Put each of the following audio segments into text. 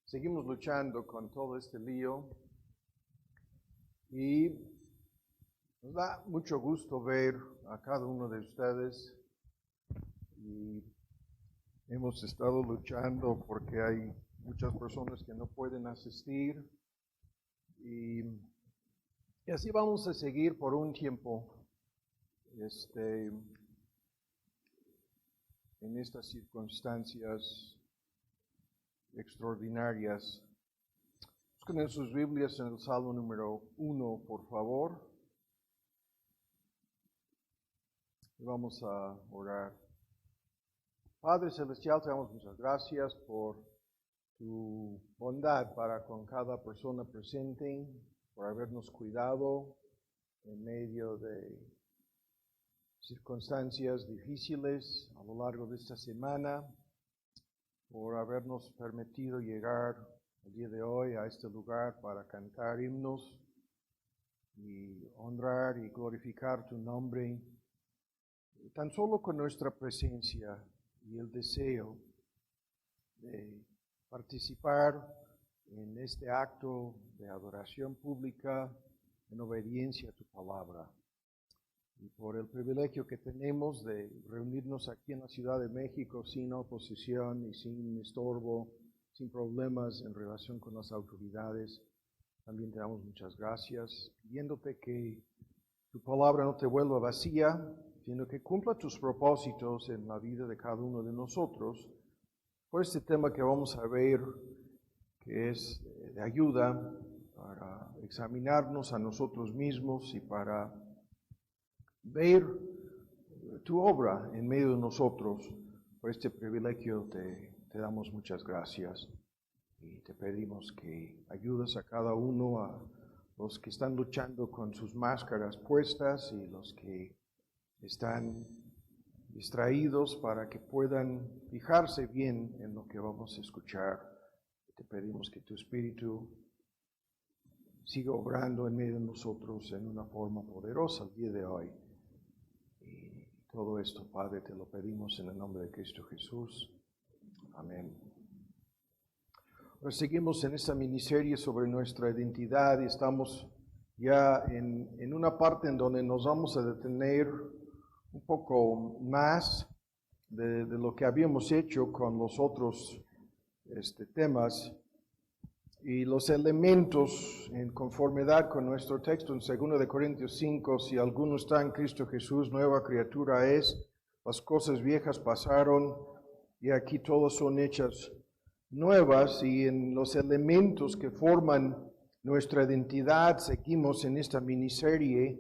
Seguimos luchando con todo este lío y nos da mucho gusto ver a cada uno de ustedes y hemos estado luchando porque hay muchas personas que no pueden asistir y así vamos a seguir por un tiempo en estas circunstancias extraordinarias. Busquen en sus Biblias en el Salmo número 1, por favor. Y vamos a orar. Padre Celestial, te damos muchas gracias por tu bondad para con cada persona presente, por habernos cuidado en medio de circunstancias difíciles a lo largo de esta semana, por habernos permitido llegar el día de hoy a este lugar para cantar himnos y honrar y glorificar tu nombre, tan solo con nuestra presencia y el deseo de participar en este acto de adoración pública en obediencia a tu palabra. Y por el privilegio que tenemos de reunirnos aquí en la Ciudad de México sin oposición y sin estorbo, sin problemas en relación con las autoridades, también te damos muchas gracias, pidiéndote que tu palabra no te vuelva vacía, sino que cumpla tus propósitos en la vida de cada uno de nosotros. Por este tema que vamos a ver, que es de ayuda para examinarnos a nosotros mismos y para ver tu obra en medio de nosotros. Por este privilegio te damos muchas gracias y te pedimos que ayudes a cada uno, a los que están luchando con sus máscaras puestas y los que están distraídos, para que puedan fijarse bien en lo que vamos a escuchar. Te pedimos que tu Espíritu siga obrando en medio de nosotros en una forma poderosa el día de hoy. Y todo esto, Padre, te lo pedimos en el nombre de Cristo Jesús. Amén. Ahora seguimos en esta miniserie sobre nuestra identidad y estamos ya en una parte en donde nos vamos a detener un poco más de lo que habíamos hecho con los otros temas y los elementos en conformidad con nuestro texto en 2 de Corintios 5, si alguno está en Cristo Jesús, nueva criatura es, las cosas viejas pasaron y aquí todas son hechas nuevas, y en los elementos que forman nuestra identidad seguimos en esta miniserie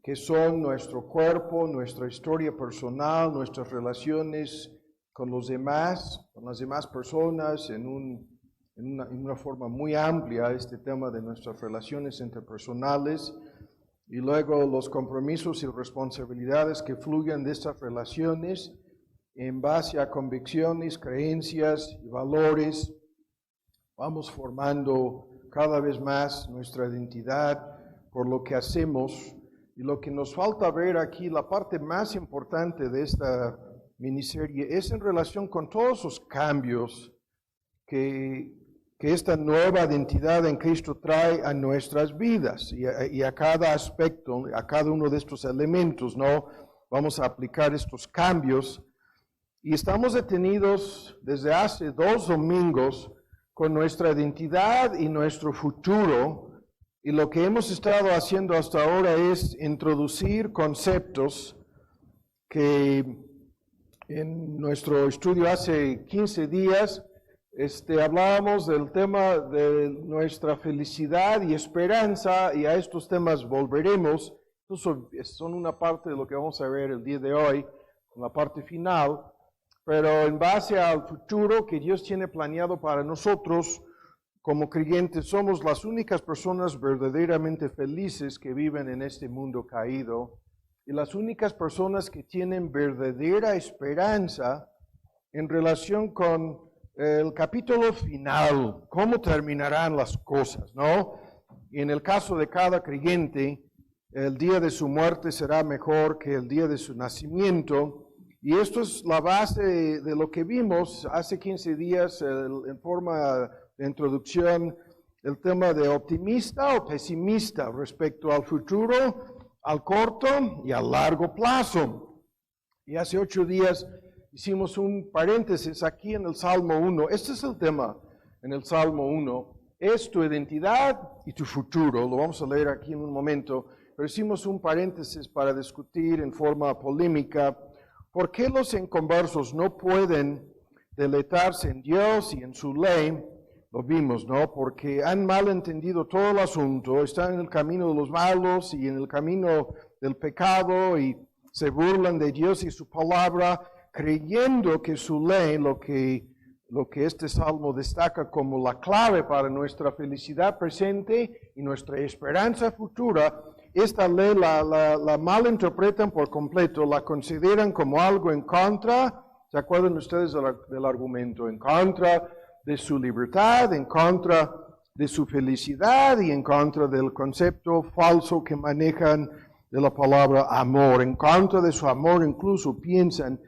que son nuestro cuerpo, nuestra historia personal, nuestras relaciones con los demás, con las demás personas, en una forma muy amplia, este tema de nuestras relaciones interpersonales, y luego los compromisos y responsabilidades que fluyen de estas relaciones en base a convicciones, creencias y valores. Vamos formando cada vez más nuestra identidad por lo que hacemos. Y lo que nos falta ver aquí, la parte más importante de esta miniserie, es en relación con todos los cambios que esta nueva identidad en Cristo trae a nuestras vidas y a cada aspecto, a cada uno de estos elementos, ¿no? Vamos a aplicar estos cambios. Y estamos detenidos desde hace 2 domingos con nuestra identidad y nuestro futuro. Y lo que hemos estado haciendo hasta ahora es introducir conceptos que en nuestro estudio hace 15 días hablábamos del tema de nuestra felicidad y esperanza, y a estos temas volveremos. Estos son una parte de lo que vamos a ver el día de hoy, en la parte final, pero en base al futuro que Dios tiene planeado para nosotros. Como creyentes somos las únicas personas verdaderamente felices que viven en este mundo caído y las únicas personas que tienen verdadera esperanza en relación con el capítulo final, cómo terminarán las cosas, ¿no? Y en el caso de cada creyente, el día de su muerte será mejor que el día de su nacimiento. Y esto es la base de lo que vimos hace 15 días en forma de introducción el tema de optimista o pesimista respecto al futuro, al corto y al largo plazo. Y hace 8 días hicimos un paréntesis aquí en el Salmo 1. Este es el tema en el Salmo 1. Es tu identidad y tu futuro. Lo vamos a leer aquí en un momento. Pero hicimos un paréntesis para discutir en forma polémica por qué los inconversos no pueden deleitarse en Dios y en su ley. Lo vimos, ¿no? Porque han mal entendido todo el asunto, están en el camino de los malos y en el camino del pecado y se burlan de Dios y su palabra, creyendo que su ley, lo que este salmo destaca como la clave para nuestra felicidad presente y nuestra esperanza futura, esta ley la malinterpretan por completo, la consideran como algo en contra. ¿Se acuerdan ustedes del argumento? En contra de su libertad, en contra de su felicidad y en contra del concepto falso que manejan de la palabra amor. En contra de su amor incluso piensan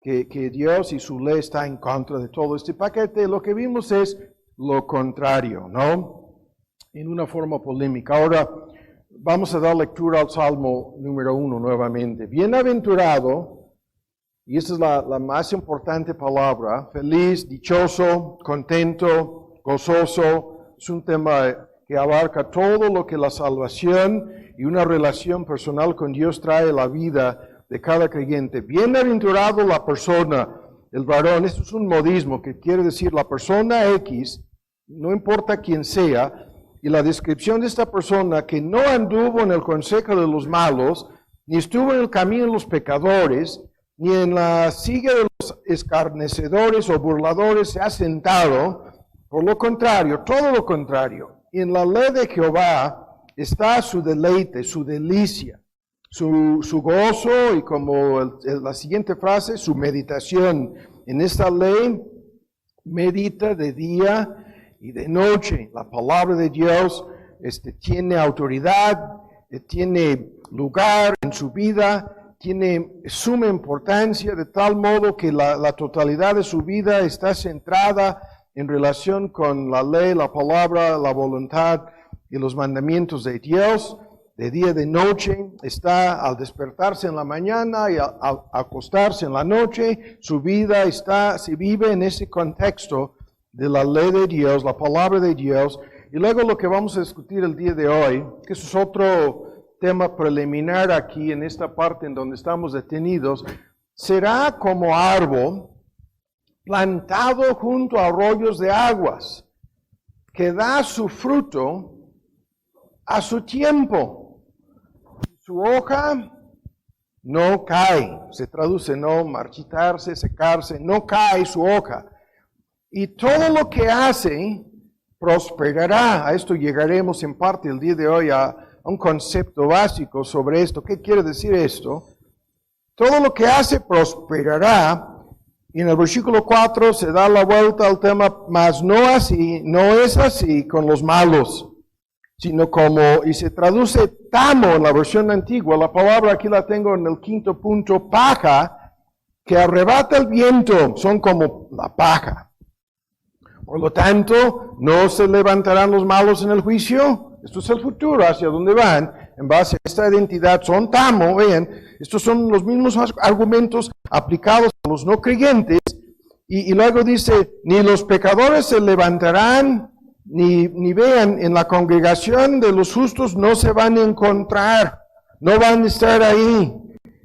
que Dios y su ley está en contra de todo este paquete. Lo que vimos es lo contrario, ¿no? En una forma polémica. Ahora vamos a dar lectura al Salmo número 1 nuevamente. Bienaventurado. Y esta es la más importante palabra, feliz, dichoso, contento, gozoso. Es un tema que abarca todo lo que la salvación y una relación personal con Dios trae a la vida de cada creyente. Bienaventurado la persona, el varón. Esto es un modismo que quiere decir la persona X, no importa quién sea, y la descripción de esta persona que no anduvo en el consejo de los malos, ni estuvo en el camino de los pecadores, ni en la silla de los escarnecedores o burladores se ha sentado. Por lo contrario, todo lo contrario. En la ley de Jehová está su deleite, su delicia, su gozo y como la siguiente frase, su meditación. En esta ley medita de día y de noche. La palabra de Dios tiene autoridad, tiene lugar en su vida, tiene suma importancia de tal modo que la totalidad de su vida está centrada en relación con la ley, la palabra, la voluntad y los mandamientos de Dios. De día y de noche está al despertarse en la mañana y al acostarse en la noche. Su vida se vive en ese contexto de la ley de Dios, la palabra de Dios. Y luego lo que vamos a discutir el día de hoy, que eso es otro tema preliminar aquí en esta parte en donde estamos detenidos, será como árbol plantado junto a arroyos de aguas, que da su fruto a su tiempo. Su hoja no cae, se traduce no marchitarse, secarse, no cae su hoja. Y todo lo que hace prosperará. A esto llegaremos en parte el día de hoy a un concepto básico sobre esto. ¿Qué quiere decir esto? Todo lo que hace prosperará. Y en el versículo 4 se da la vuelta al tema, mas no es así con los malos, sino como, y se traduce tamo en la versión antigua, la palabra aquí la tengo en el 5º punto, paja, que arrebata el viento, son como la paja. Por lo tanto, no se levantarán los malos en el juicio. Esto es el futuro, hacia dónde van, en base a esta identidad, son tamo, vean, estos son los mismos argumentos aplicados a los no creyentes, y luego dice, ni los pecadores se levantarán, ni vean, en la congregación de los justos no se van a encontrar, no van a estar ahí,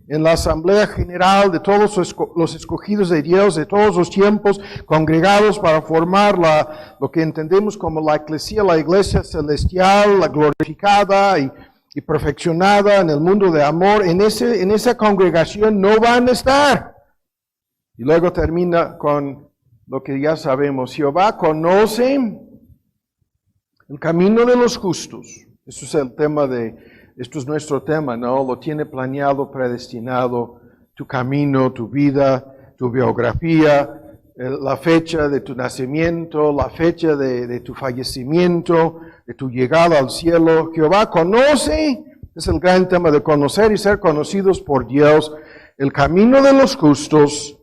en la asamblea general de todos los escogidos de Dios, de todos los tiempos, congregados para formar lo que entendemos como la eclesía, la iglesia celestial, la glorificada y perfeccionada en el mundo de amor. En esa congregación no van a estar. Y luego termina con lo que ya sabemos. Jehová conoce el camino de los justos. Eso es el tema esto es nuestro tema, ¿no? Lo tiene planeado, predestinado, tu camino, tu vida, tu biografía, la fecha de tu nacimiento, la fecha de tu fallecimiento, de tu llegada al cielo. Jehová conoce, es el gran tema de conocer y ser conocidos por Dios, el camino de los justos,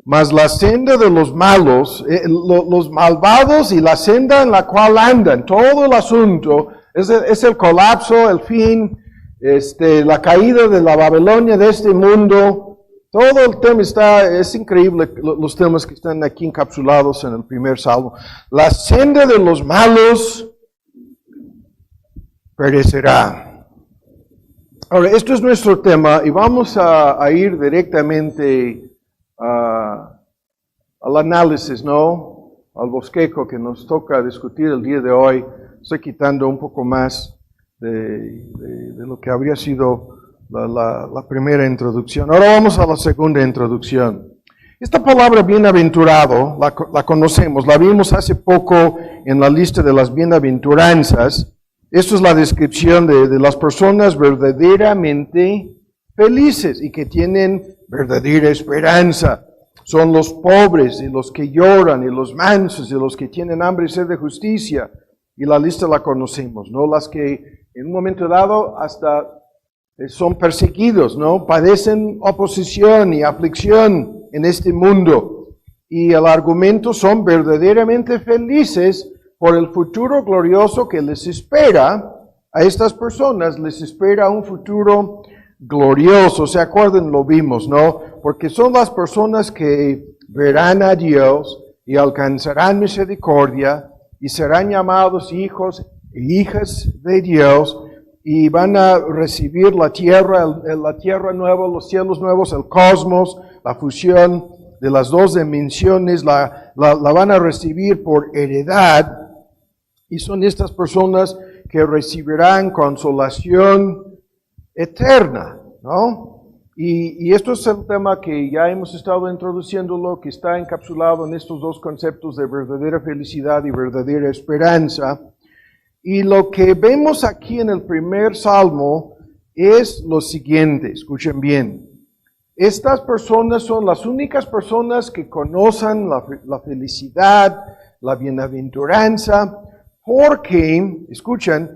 mas la senda de los malos, los malvados y la senda en la cual andan, todo el asunto es el colapso, el fin, la caída de la Babilonia de este mundo. Todo el tema es increíble, los temas que están aquí encapsulados en el primer salmo. La senda de los malos perecerá. Ahora, esto es nuestro tema y vamos a ir directamente al análisis, ¿no? Al bosquejo que nos toca discutir el día de hoy. Estoy quitando un poco más de lo que habría sido la primera introducción. Ahora vamos a la segunda introducción. Esta palabra bienaventurado la conocemos, la vimos hace poco en la lista de las bienaventuranzas. Esto es la descripción de las personas verdaderamente felices y que tienen verdadera esperanza. Son los pobres y los que lloran y los mansos y los que tienen hambre y sed de justicia. Y la lista la conocemos, ¿no? Las que en un momento dado hasta son perseguidos, ¿no? Padecen oposición y aflicción en este mundo. Y el argumento son verdaderamente felices por el futuro glorioso que les espera. A estas personas les espera un futuro glorioso. ¿Se acuerdan? Lo vimos, ¿no? Porque son las personas que verán a Dios y alcanzarán misericordia y serán llamados hijos e hijas de Dios y van a recibir la tierra nueva, los cielos nuevos, el cosmos, la fusión de las dos dimensiones, la van a recibir por heredad. Y son estas personas que recibirán consolación eterna, ¿no? Y esto es el tema que ya hemos estado introduciéndolo, que está encapsulado en estos dos conceptos de verdadera felicidad y verdadera esperanza. Y lo que vemos aquí en el primer salmo es lo siguiente, escuchen bien. Estas personas son las únicas personas que conocen la felicidad, la bienaventuranza, porque, escuchen,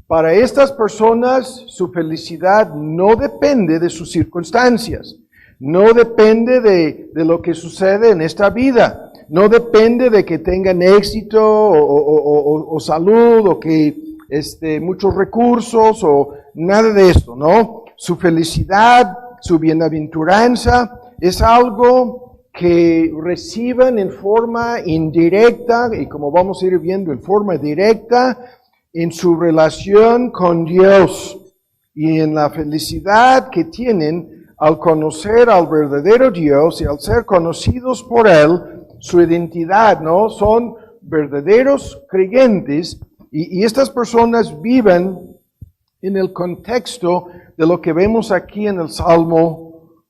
para estas personas su felicidad no depende de sus circunstancias, no depende de lo que sucede en esta vida, no depende de que tengan éxito o salud o que muchos recursos o nada de esto, ¿no? Su felicidad, su bienaventuranza es algo que reciben en forma indirecta y como vamos a ir viendo en forma directa en su relación con Dios y en la felicidad que tienen al conocer al verdadero Dios y al ser conocidos por Él, su identidad, ¿no? Son verdaderos creyentes y estas personas viven en el contexto de lo que vemos aquí en el Salmo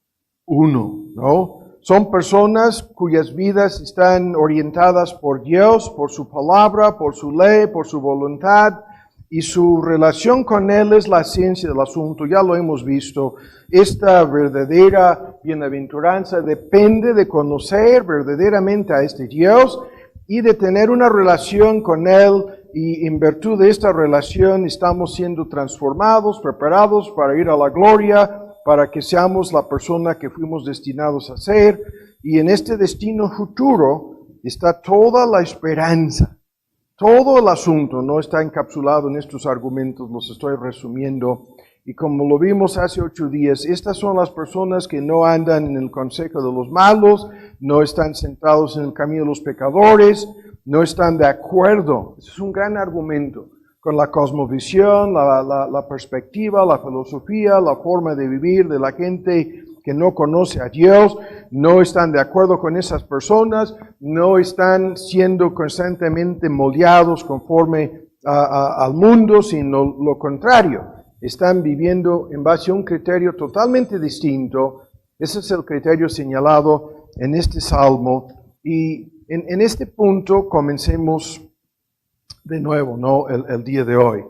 1, ¿no? Son personas cuyas vidas están orientadas por Dios, por su palabra, por su ley, por su voluntad, y su relación con Él es la esencia del asunto. Ya lo hemos visto. Esta verdadera bienaventuranza depende de conocer verdaderamente a este Dios y de tener una relación con Él, y en virtud de esta relación estamos siendo transformados, preparados para ir a la gloria, para que seamos la persona que fuimos destinados a ser. Y en este destino futuro está toda la esperanza. Todo el asunto no está encapsulado en estos argumentos, los estoy resumiendo. Y como lo vimos hace 8 días, estas son las personas que no andan en el consejo de los malos, no están sentados en el camino de los pecadores, no están de acuerdo. Ese es un gran argumento con la cosmovisión, la perspectiva, la filosofía, la forma de vivir de la gente que no conoce a Dios. No están de acuerdo con esas personas, no están siendo constantemente moldeados conforme al mundo, sino lo contrario. Están viviendo en base a un criterio totalmente distinto. Ese es el criterio señalado en este salmo. Y en este punto comencemos de nuevo, ¿no? El día de hoy.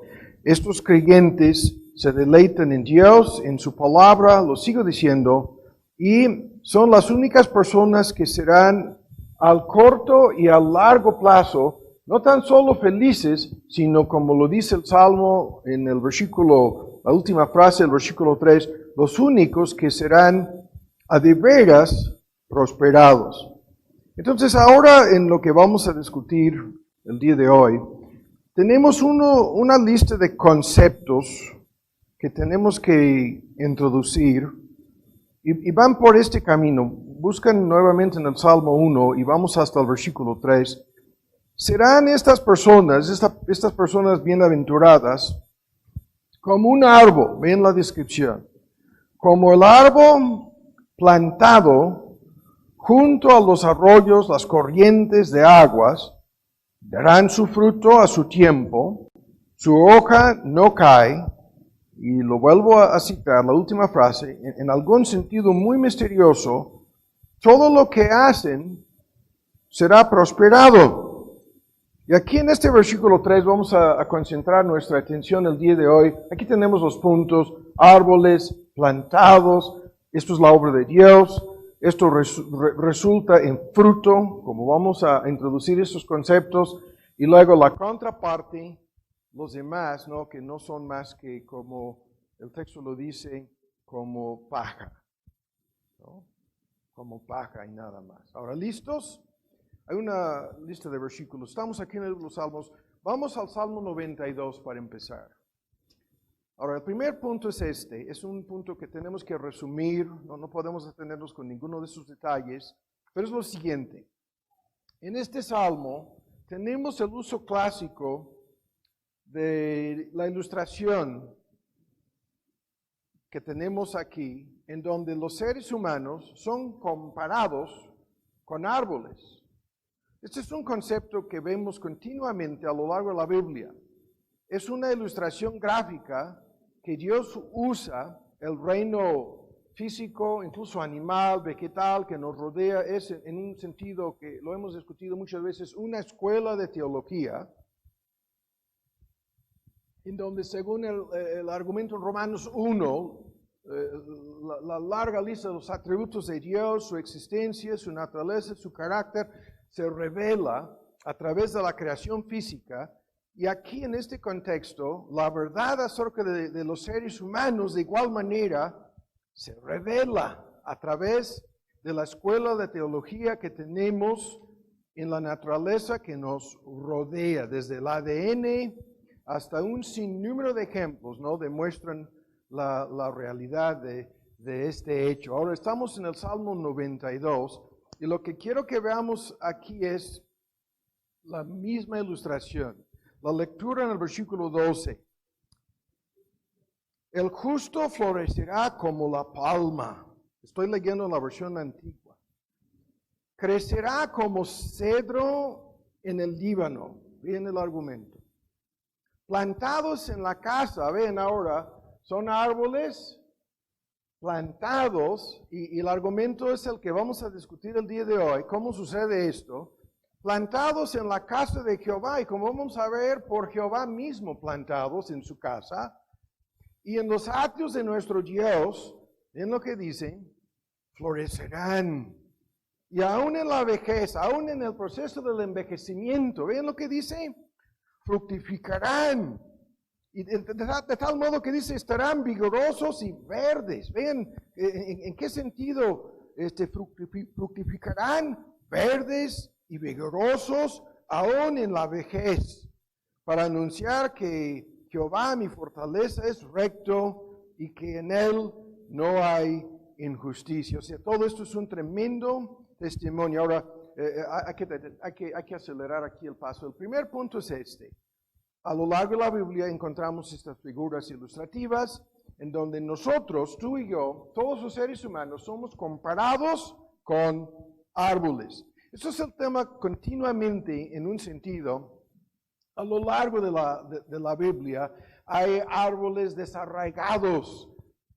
Estos creyentes se deleitan en Dios, en su palabra, lo sigo diciendo, y son las únicas personas que serán al corto y al largo plazo, no tan solo felices, sino como lo dice el Salmo en el versículo, la última frase del versículo 3, los únicos que serán a de veras prosperados. Entonces ahora en lo que vamos a discutir el día de hoy, tenemos una lista de conceptos que tenemos que introducir y van por este camino. Buscan nuevamente en el Salmo 1 y vamos hasta el versículo 3. Serán estas personas bienaventuradas, como un árbol, ven la descripción, como el árbol plantado junto a los arroyos, las corrientes de aguas, darán su fruto a su tiempo, su hoja no cae, y lo vuelvo a citar, la última frase, en algún sentido muy misterioso, todo lo que hacen será prosperado. Y aquí en este versículo 3 vamos a concentrar nuestra atención el día de hoy. Aquí tenemos los puntos, árboles plantados, esto es la obra de Dios, esto resulta en fruto, como vamos a introducir estos conceptos, y luego la contraparte, los demás, ¿no? Que no son más que, como el texto lo dice, como paja, ¿no? Como paja y nada más. Ahora, ¿listos? Hay una lista de versículos. Estamos aquí en los Salmos. Vamos al Salmo 92 para empezar. Ahora, el primer punto es este. Es un punto que tenemos que resumir. No podemos detenernos con ninguno de sus detalles. Pero es lo siguiente. En este Salmo tenemos el uso clásico de la ilustración que tenemos aquí, en donde los seres humanos son comparados con árboles. Este es un concepto que vemos continuamente a lo largo de la Biblia. Es una ilustración gráfica que Dios usa, el reino físico, incluso animal, vegetal, que nos rodea, es en un sentido que lo hemos discutido muchas veces, una escuela de teología, en donde según el argumento en Romanos 1, la larga lista de los atributos de Dios, su existencia, su naturaleza, su carácter, se revela a través de la creación física. Y aquí en este contexto, la verdad acerca de los seres humanos de igual manera se revela a través de la escuela de teología que tenemos en la naturaleza que nos rodea, desde el ADN hasta un sinnúmero de ejemplos, ¿no? Demuestran la realidad de este hecho. Ahora estamos en el Salmo 92 y lo que quiero que veamos aquí es la misma ilustración. La lectura en el versículo 12. El justo florecerá como la palma. Estoy leyendo la versión antigua. Crecerá como cedro en el Líbano. Viene el argumento. Plantados en la casa, ven ahora, son árboles plantados, y el argumento es el que vamos a discutir el día de hoy. ¿Cómo sucede esto? Plantados en la casa de Jehová, y como vamos a ver, por Jehová mismo plantados en su casa, y en los atrios de nuestro Dios, ven lo que dice, florecerán. Y aún en la vejez, aún en el proceso del envejecimiento, ven lo que dice, fructificarán. Y de tal modo que dice, estarán vigorosos y verdes. Vean, ¿en qué sentido fructificarán verdes y vigorosos aún en la vejez? Para anunciar que Jehová, mi fortaleza, es recto y que en él no hay injusticia. O sea, todo esto es un tremendo testimonio. Ahora, hay que acelerar aquí el paso. El primer punto es este. A lo largo de la Biblia encontramos estas figuras ilustrativas en donde nosotros, tú y yo, todos los seres humanos, somos comparados con árboles. Eso es el tema continuamente, en un sentido, a lo largo de la Biblia. Hay árboles desarraigados,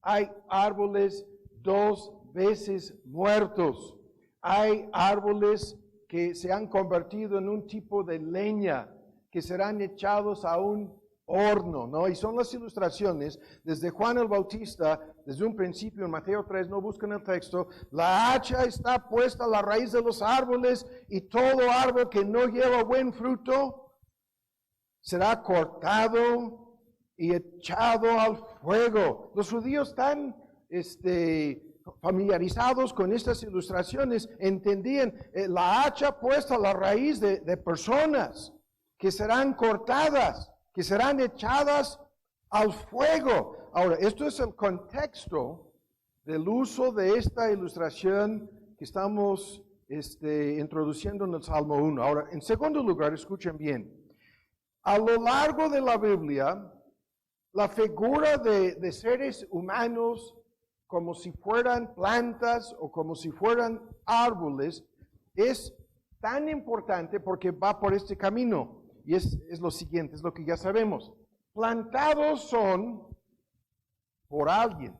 hay árboles 2 veces muertos, hay árboles que se han convertido en un tipo de leña, que serán echados a un horno, ¿no? Y son las ilustraciones desde Juan el Bautista, desde un principio en Mateo 3, no buscan el texto, la hacha está puesta a la raíz de los árboles y todo árbol que no lleva buen fruto será cortado y echado al fuego. Los judíos están familiarizados con estas ilustraciones entendían la hacha puesta a la raíz de personas que serán cortadas, que serán echadas al fuego. Ahora, esto es el contexto del uso de esta ilustración que estamos introduciendo en el Salmo 1. Ahora, en segundo lugar, escuchen bien, a lo largo de la Biblia, la figura de seres humanos como si fueran plantas o como si fueran árboles es tan importante porque va por este camino. Y es lo siguiente, es lo que ya sabemos. Plantados son por alguien.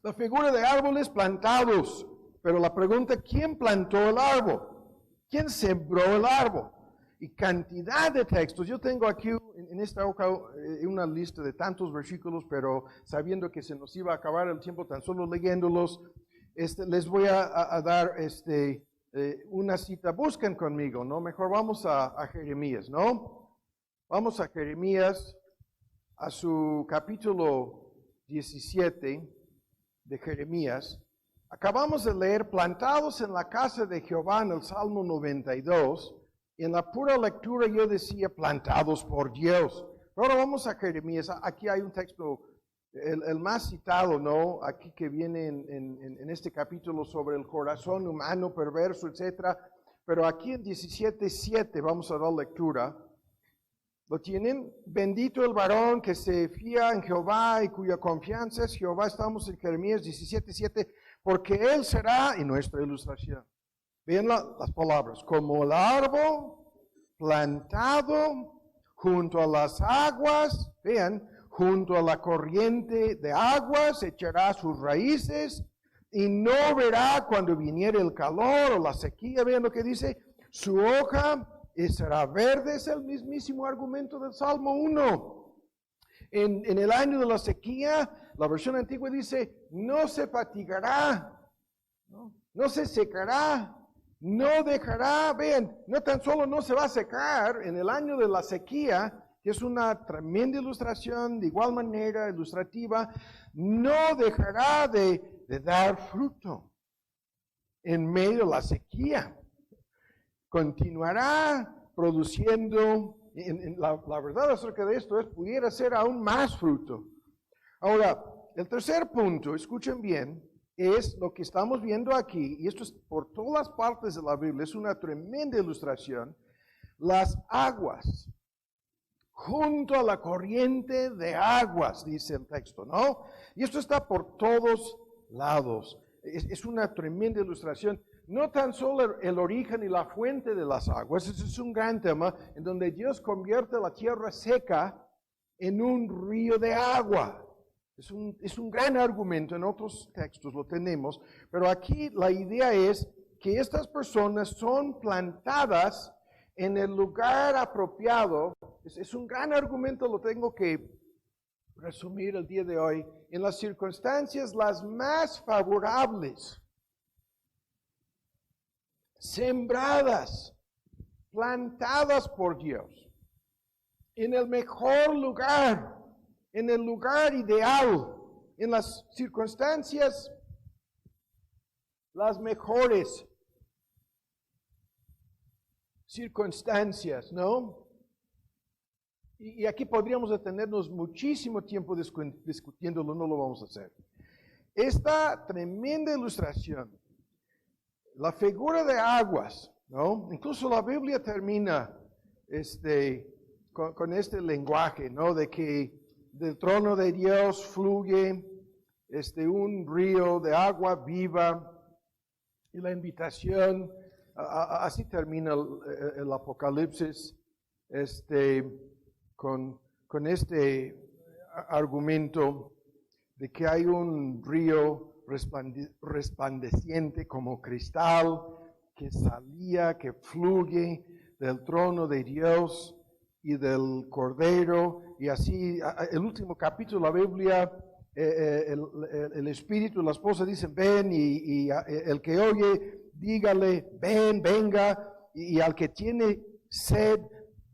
La figura de árboles plantados. Pero la pregunta, ¿quién plantó el árbol? ¿Quién sembró el árbol? Y cantidad de textos. Yo tengo aquí en esta hoja una lista de tantos versículos, pero sabiendo que se nos iba a acabar el tiempo tan solo leyéndolos, les voy a dar una cita. Busquen conmigo, ¿no? Mejor vamos a Jeremías, ¿no? Vamos a Jeremías, a su capítulo 17 de Jeremías. Acabamos de leer plantados en la casa de Jehová en el Salmo 92. Y en la pura lectura yo decía plantados por Dios. Ahora vamos a Jeremías. Aquí hay un texto, el más citado, ¿no? Aquí que viene en este capítulo sobre el corazón humano perverso, etc. Pero aquí en 17:7 vamos a dar lectura. ¿Lo tienen? Bendito el varón que se fía en Jehová y cuya confianza es Jehová. Estamos en Jeremías 17:7. Porque él será, y nuestra ilustración. Vean las palabras, como el árbol plantado junto a las aguas, vean, junto a la corriente de aguas, echará sus raíces y no verá cuando viniere el calor o la sequía. Vean lo que dice, su hoja será verde, es el mismísimo argumento del Salmo 1. En el año de la sequía, la versión antigua dice, no se fatigará, no se secará, no dejará, vean, no tan solo no se va a secar en el año de la sequía, que es una tremenda ilustración, de igual manera ilustrativa, no dejará de dar fruto en medio de la sequía. Continuará produciendo, la verdad acerca de esto es, pudiera ser aún más fruto. Ahora, el tercer punto, escuchen bien, es lo que estamos viendo aquí, y esto es por todas partes de la Biblia, es una tremenda ilustración, las aguas, junto a la corriente de aguas, dice el texto, ¿no? Y esto está por todos lados, es una tremenda ilustración, no tan solo el origen y la fuente de las aguas, ese es un gran tema, en donde Dios convierte la tierra seca en un río de agua. Es un gran argumento, en otros textos lo tenemos, pero aquí la idea es que estas personas son plantadas en el lugar apropiado. Es un gran argumento, lo tengo que resumir el día de hoy, en las circunstancias las más favorables, sembradas, plantadas por Dios, en el mejor lugar, en el lugar ideal, en las circunstancias las mejores circunstancias, ¿no? Y aquí podríamos detenernos muchísimo tiempo discutiéndolo, no lo vamos a hacer. Esta tremenda ilustración, la figura de aguas, ¿no? Incluso la Biblia termina con este lenguaje, ¿no? De que del trono de Dios fluye un río de agua viva, y la invitación, así termina el Apocalipsis, con este argumento de que hay un río resplandeciente como cristal que salía, que fluye del trono de Dios y del Cordero, y así, el último capítulo de la Biblia, el Espíritu y la esposa dicen, ven, y el que oye, dígale, ven, venga, y al que tiene sed,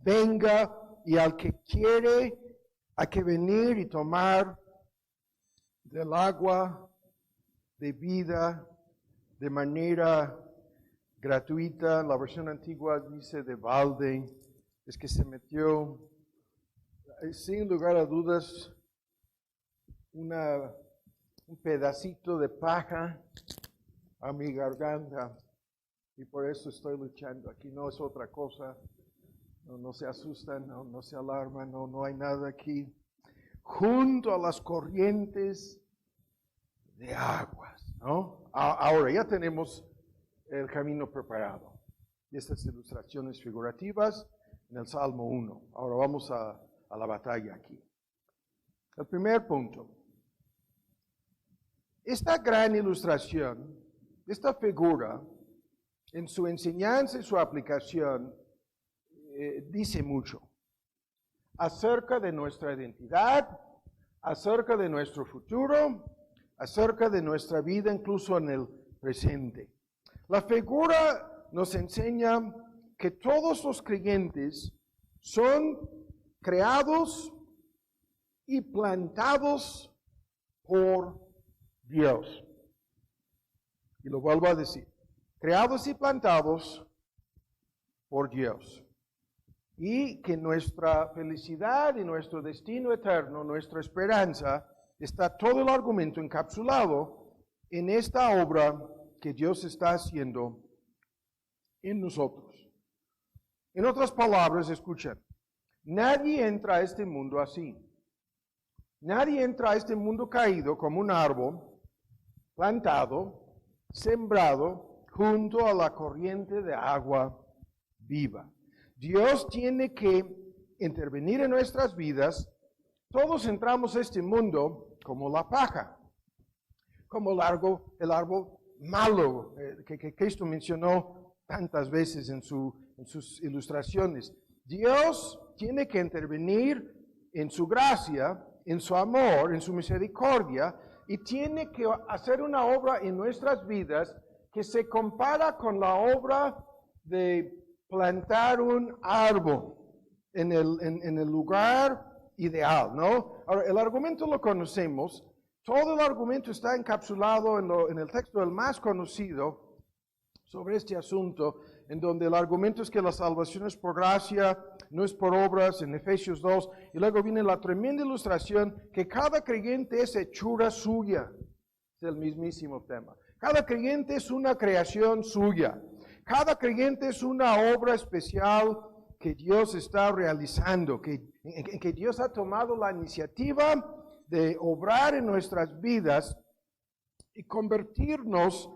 venga, y al que quiere, hay que venir y tomar del agua de vida de manera gratuita. La versión antigua dice de balde, es que se metió, sin lugar a dudas, un pedacito de paja a mi garganta, y por eso estoy luchando. Aquí no es otra cosa, no se asustan, no se alarman, no hay nada aquí. Junto a las corrientes de aguas, ¿no? Ahora ya tenemos el camino preparado. Y estas ilustraciones figurativas en el Salmo 1. Ahora vamos a la batalla aquí. El primer punto. Esta gran ilustración, esta figura, en su enseñanza y su aplicación, dice mucho acerca de nuestra identidad, acerca de nuestro futuro, acerca de nuestra vida incluso en el presente. La figura nos enseña que todos los creyentes son creados y plantados por Dios. Y lo vuelvo a decir, creados y plantados por Dios. Y que nuestra felicidad y nuestro destino eterno, nuestra esperanza, está todo el argumento encapsulado en esta obra que Dios está haciendo en nosotros. En otras palabras, escuchen, nadie entra a este mundo así. Nadie entra a este mundo caído como un árbol plantado, sembrado junto a la corriente de agua viva. Dios tiene que intervenir en nuestras vidas. Todos entramos a este mundo como la paja, como el árbol malo que Cristo mencionó tantas veces en sus ilustraciones. Dios tiene que intervenir en su gracia, en su amor, en su misericordia, y tiene que hacer una obra en nuestras vidas que se compara con la obra de plantar un árbol en el lugar ideal, ¿no? Ahora, el argumento lo conocemos. Todo el argumento está encapsulado en el texto el más conocido sobre este asunto, en donde el argumento es que la salvación es por gracia, no es por obras, en Efesios 2, y luego viene la tremenda ilustración que cada creyente es hechura suya. Es el mismísimo tema. Cada creyente es una creación suya. Cada creyente es una obra especial que Dios está realizando, que Dios ha tomado la iniciativa de obrar en nuestras vidas y convertirnos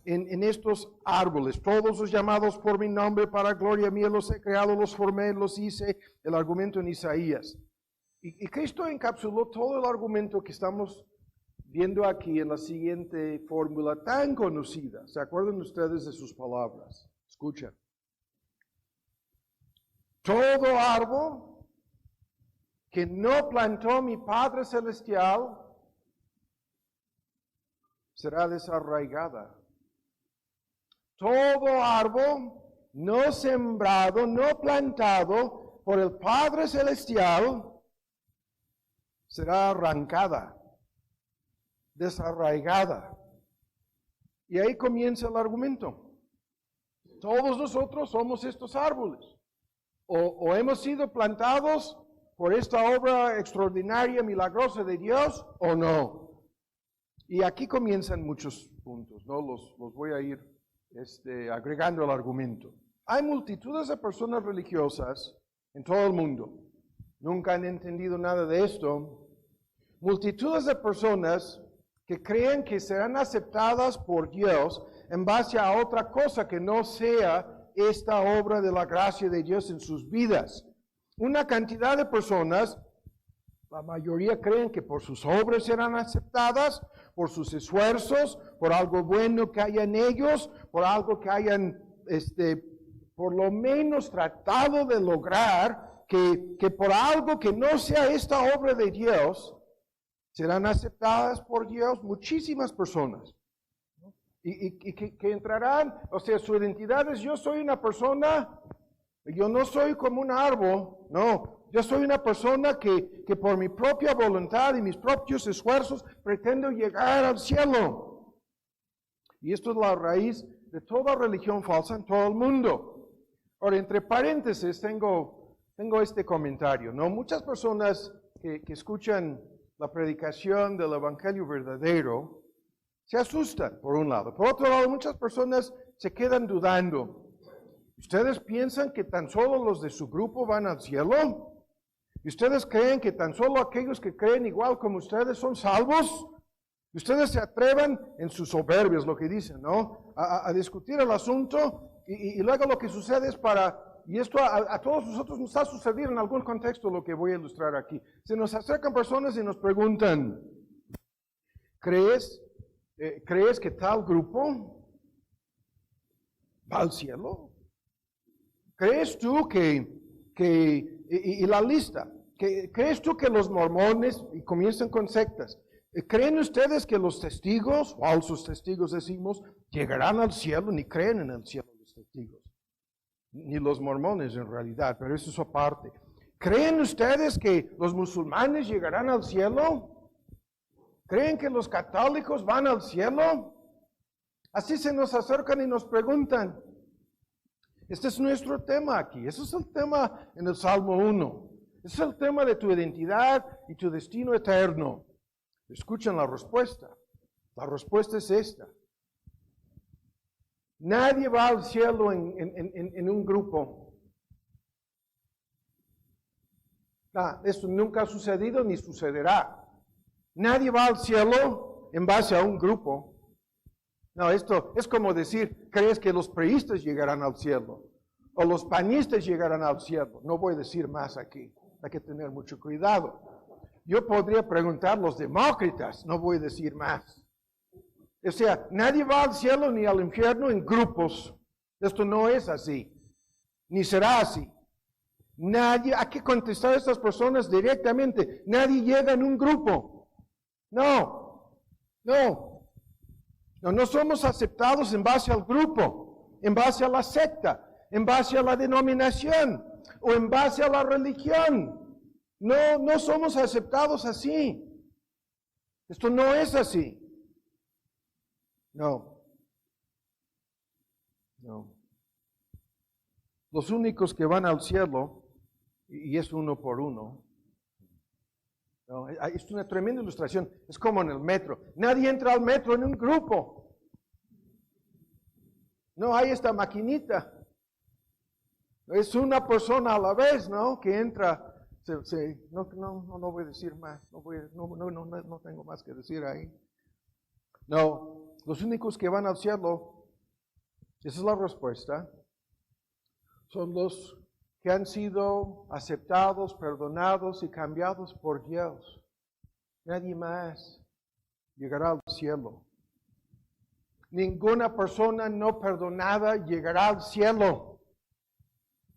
en estos árboles. Todos los llamados por mi nombre, para gloria mía los he creado, los formé, los hice, el argumento en Isaías. Y Cristo encapsuló todo el argumento que estamos viendo aquí en la siguiente fórmula tan conocida. ¿Se acuerdan ustedes de sus palabras? Escuchen. Todo árbol que no plantó mi Padre Celestial será desarraigada. Todo árbol no sembrado, no plantado por el Padre Celestial será arrancada, desarraigada. Y ahí comienza el argumento. Todos nosotros somos estos árboles. O hemos sido plantados por esta obra extraordinaria, milagrosa de Dios, o no. Y aquí comienzan muchos puntos, ¿no? Los voy a ir agregando al argumento. Hay multitudes de personas religiosas en todo el mundo. Nunca han entendido nada de esto. Multitudes de personas que creen que serán aceptadas por Dios en base a otra cosa que no sea esta obra de la gracia de Dios en sus vidas. Una cantidad de personas, la mayoría creen que por sus obras serán aceptadas, por sus esfuerzos, por algo bueno que haya en ellos, por algo que hayan, por lo menos tratado de lograr, que por algo que no sea esta obra de Dios, serán aceptadas por Dios muchísimas personas. Y que entrarán, o sea, su identidad es: yo soy una persona, yo no soy como un árbol, no, yo soy una persona que por mi propia voluntad y mis propios esfuerzos pretendo llegar al cielo. Y esto es la raíz de toda religión falsa en todo el mundo. Ahora, entre paréntesis, tengo este comentario, ¿no? Muchas personas que escuchan la predicación del Evangelio verdadero se asustan, por un lado. Por otro lado, muchas personas se quedan dudando. ¿Ustedes piensan que tan solo los de su grupo van al cielo? ¿Y ustedes creen que tan solo aquellos que creen igual como ustedes son salvos? ¿Y ustedes se atrevan en sus soberbias, lo que dicen, ¿no? A discutir el asunto y luego lo que sucede es y esto a todos nosotros nos ha sucedido en algún contexto lo que voy a ilustrar aquí. Se nos acercan personas y nos preguntan, ¿crees que tal grupo va al cielo? ¿Crees tú y la lista, ¿crees tú que los mormones, y comienzan con sectas, creen ustedes que los testigos, falsos testigos decimos, llegarán al cielo? Ni creen en el cielo los testigos, ni los mormones en realidad, pero eso es aparte. ¿Creen ustedes que los musulmanes llegarán al cielo? ¿Creen que los católicos van al cielo? Así se nos acercan y nos preguntan. Este es nuestro tema aquí. Ese es el tema en el Salmo 1. Ese es el tema de tu identidad y tu destino eterno. Escuchen la respuesta. La respuesta es esta. Nadie va al cielo en un grupo. Esto nunca ha sucedido ni sucederá. Nadie va al cielo en base a un grupo. No, esto es como decir, ¿crees que los priistas llegarán al cielo? O los panistas llegarán al cielo. No voy a decir más aquí. Hay que tener mucho cuidado. Yo podría preguntar los demócratas, no voy a decir más. O sea, nadie va al cielo ni al infierno en grupos. Esto no es así, ni será así. Nadie, hay que contestar a estas personas directamente. Nadie llega en un grupo. No somos aceptados en base al grupo, en base a la secta, en base a la denominación o en base a la religión. No somos aceptados así. Esto no es así. No. Los únicos que van al cielo, y es uno por uno, es una tremenda ilustración. Es como en el metro. Nadie entra al metro en un grupo. No hay esta maquinita. Es una persona a la vez, ¿no? Que entra. No voy a decir más. No tengo más que decir ahí. No, los únicos que van al cielo, esa es la respuesta, son los que han sido aceptados, perdonados y cambiados por Dios. Nadie más llegará al cielo. Ninguna persona no perdonada llegará al cielo.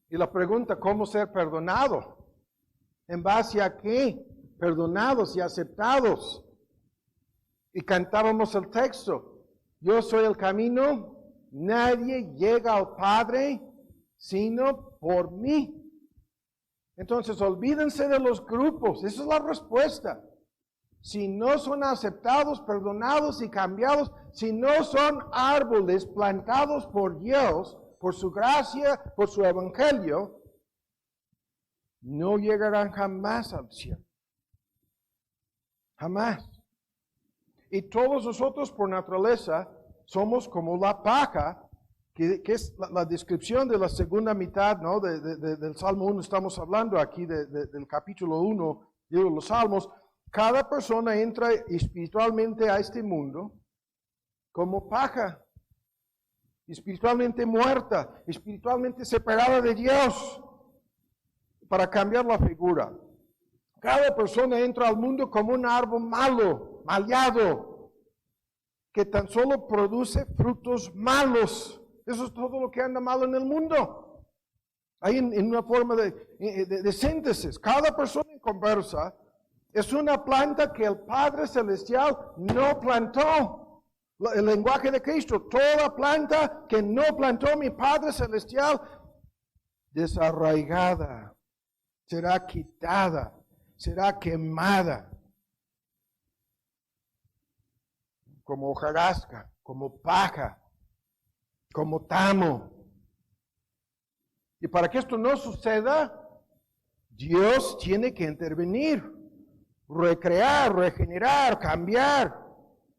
Y la pregunta, ¿cómo ser perdonado? ¿En base a qué? Perdonados y aceptados. Y cantábamos el texto. Yo soy el camino, nadie llega al Padre sino por mí. Entonces, olvídense de los grupos. Esa es la respuesta. Si no son aceptados, perdonados y cambiados, si no son árboles plantados por Dios, por su gracia, por su evangelio, no llegarán jamás al cielo. Jamás. Y todos nosotros por naturaleza somos como la paja, que es la descripción de la segunda mitad, ¿no? Del Salmo 1, estamos hablando aquí del capítulo 1 de los Salmos. Cada persona entra espiritualmente a este mundo como paja, espiritualmente muerta, espiritualmente separada de Dios, para cambiar la figura. Cada persona entra al mundo como un árbol malo, maleado, que tan solo produce frutos malos. Eso es todo lo que anda malo en el mundo. Hay en una forma de síntesis. Cada persona en conversa es una planta que el Padre Celestial no plantó. El lenguaje de Cristo, toda planta que no plantó mi Padre Celestial, desarraigada, será quitada, será quemada. como hojarasca, como paja, como tamo. Y para que esto no suceda, Dios tiene que intervenir, recrear, regenerar, cambiar,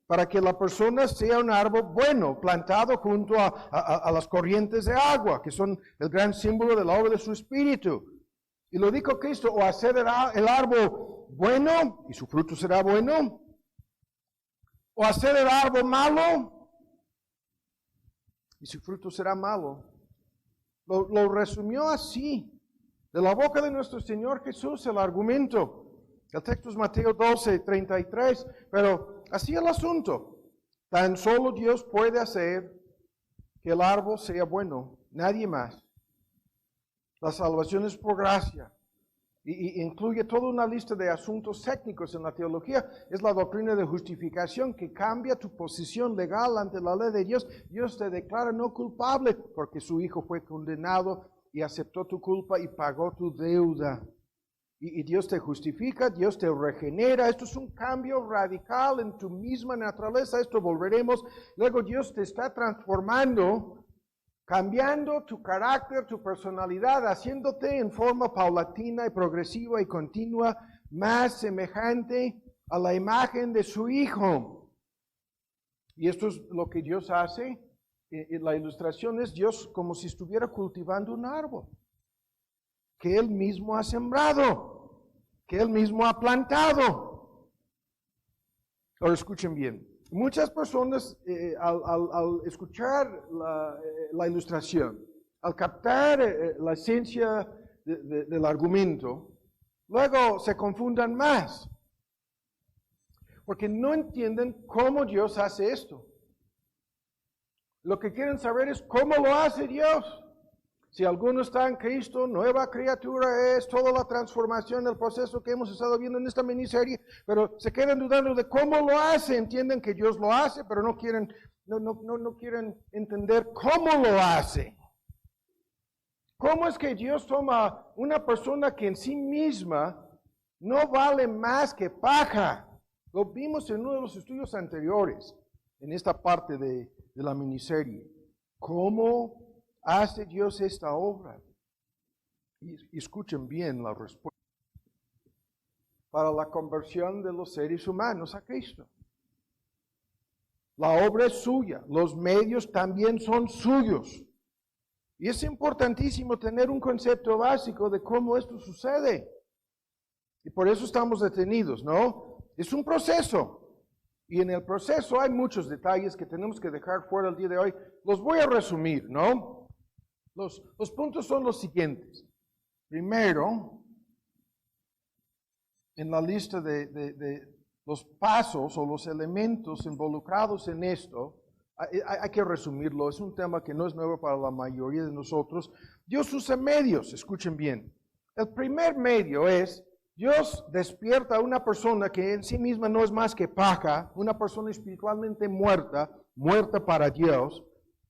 para que la persona sea un árbol bueno, plantado junto a las corrientes de agua, que son el gran símbolo de la obra de su Espíritu. Y lo dijo Cristo, o hacer el árbol bueno, y su fruto será bueno, o hacer el árbol malo, y su fruto será malo. Lo resumió así, de la boca de nuestro Señor Jesús, el argumento. El texto es Mateo 12, 33, pero así el asunto. Tan solo Dios puede hacer que el árbol sea bueno, nadie más. La salvación es por gracia. Y incluye toda una lista de asuntos técnicos en la teología. Es la doctrina de justificación que cambia tu posición legal ante la ley de Dios. Dios te declara no culpable porque su Hijo fue condenado y aceptó tu culpa y pagó tu deuda. Y Dios te justifica, Dios te regenera. Esto es un cambio radical en tu misma naturaleza. Esto volveremos. Luego Dios te está transformando, cambiando tu carácter, tu personalidad, haciéndote en forma paulatina y progresiva y continua más semejante a la imagen de su Hijo. Y esto es lo que Dios hace. La ilustración es Dios como si estuviera cultivando un árbol que Él mismo ha sembrado, que Él mismo ha plantado. Ahora escuchen bien. Muchas personas al escuchar la ilustración, al captar la esencia del argumento, luego se confundan más, porque no entienden cómo Dios hace esto. Lo que quieren saber es cómo lo hace Dios. Si alguno está en Cristo, nueva criatura es, toda la transformación, el proceso que hemos estado viendo en esta miniserie, pero se quedan dudando de cómo lo hace. Entienden que Dios lo hace, pero no quieren entender cómo lo hace. ¿Cómo es que Dios toma una persona que en sí misma no vale más que paja? Lo vimos en uno de los estudios anteriores, en esta parte de la miniserie. ¿Cómo hace Dios esta obra? Y escuchen bien la respuesta. Para la conversión de los seres humanos a Cristo. La obra es suya, los medios también son suyos. Y es importantísimo tener un concepto básico de cómo esto sucede. Y por eso estamos detenidos, ¿no? Es un proceso. Y en el proceso hay muchos detalles que tenemos que dejar fuera el día de hoy. Los voy a resumir, ¿no? Los puntos son los siguientes. Primero, en la lista de los pasos o los elementos involucrados en esto, hay que resumirlo. Es un tema que no es nuevo para la mayoría de nosotros. Dios usa medios, escuchen bien. El primer medio es, Dios despierta a una persona que en sí misma no es más que paja, una persona espiritualmente muerta para Dios,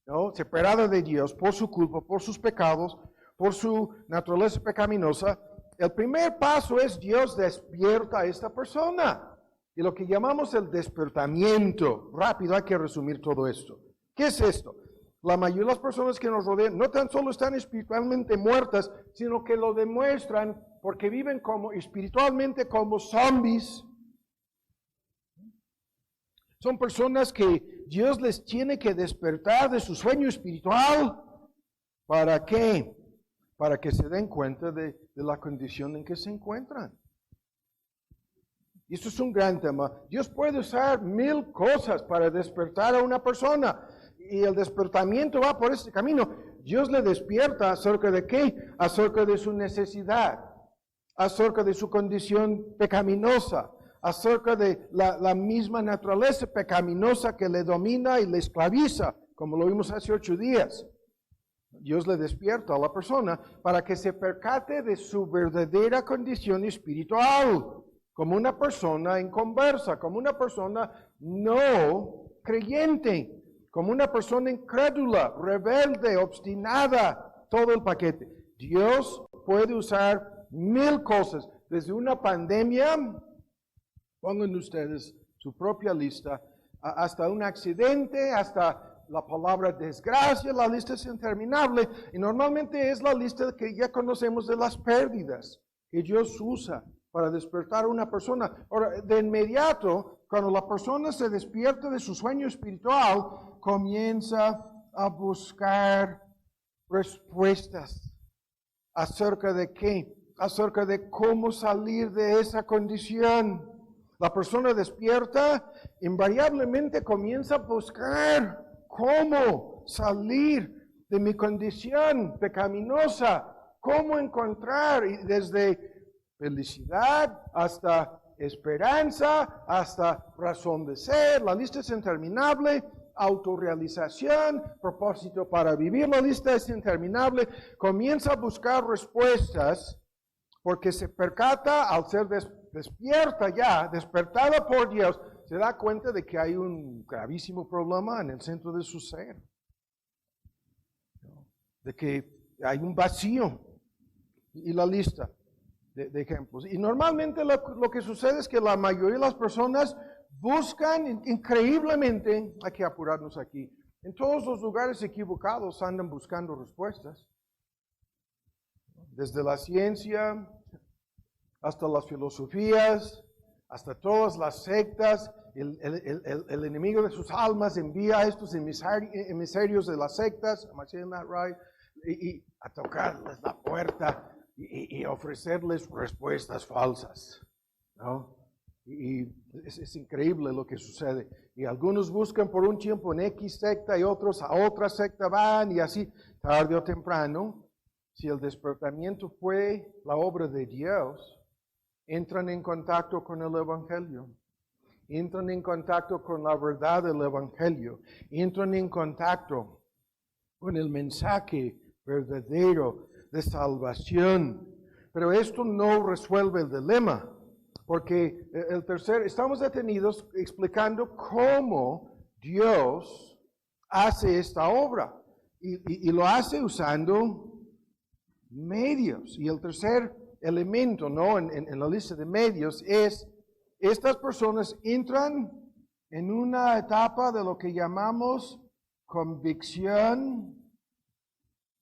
¿no? Separada de Dios por su culpa, por sus pecados, por su naturaleza pecaminosa. El primer paso es Dios despierta a esta persona. Y lo que llamamos el despertamiento. Rápido, hay que resumir todo esto. ¿Qué es esto? La mayoría de las personas que nos rodean no tan solo están espiritualmente muertas, sino que lo demuestran porque viven espiritualmente como zombies. Son personas que Dios les tiene que despertar de su sueño espiritual. ¿Para qué? Para que se den cuenta de la condición en que se encuentran. Y esto es un gran tema. Dios puede usar 1000 cosas para despertar a una persona. Y el despertamiento va por este camino. Dios le despierta acerca de qué? Acerca de su necesidad. Acerca de su condición pecaminosa. Acerca de la misma naturaleza pecaminosa que le domina y le esclaviza, como lo vimos hace 8 días. Dios le despierta a la persona para que se percate de su verdadera condición espiritual, como una persona inconversa, como una persona no creyente, como una persona incrédula, rebelde, obstinada, todo el paquete. Dios puede usar 1000 cosas, desde una pandemia. Pongan ustedes su propia lista, hasta un accidente, hasta la palabra desgracia. La lista es interminable y normalmente es la lista que ya conocemos de las pérdidas que Dios usa para despertar a una persona. Ahora, de inmediato, cuando la persona se despierta de su sueño espiritual, comienza a buscar respuestas. ¿Acerca de qué? Acerca de cómo salir de esa condición. La persona despierta, invariablemente comienza a buscar cómo salir de mi condición pecaminosa, cómo encontrar, y desde felicidad hasta esperanza, hasta razón de ser. La lista es interminable. Autorrealización, propósito para vivir. La lista es interminable. Comienza a buscar respuestas porque se percata al ser despierta ya, despertada por Dios, se da cuenta de que hay un gravísimo problema en el centro de su ser. De que hay un vacío. Y la lista de ejemplos. Y normalmente lo que sucede es que la mayoría de las personas buscan increíblemente, hay que apurarnos aquí, en todos los lugares equivocados andan buscando respuestas. Desde la ciencia, hasta las filosofías, hasta todas las sectas. El enemigo de sus almas envía a estos emisarios de las sectas, am I saying that right? Y a tocarles la puerta y ofrecerles respuestas falsas, ¿no? Y es increíble lo que sucede. Y algunos buscan por un tiempo en X secta y otros a otra secta van y así, tarde o temprano, si el despertamiento fue la obra de Dios, entran en contacto con el Evangelio. Entran en contacto con la verdad del Evangelio. Entran en contacto con el mensaje verdadero de salvación. Pero esto no resuelve el dilema, porque estamos detenidos explicando cómo Dios hace esta obra y lo hace usando medios. Y el tercer elemento, ¿no? en la lista de medios es, estas personas entran en una etapa de lo que llamamos convicción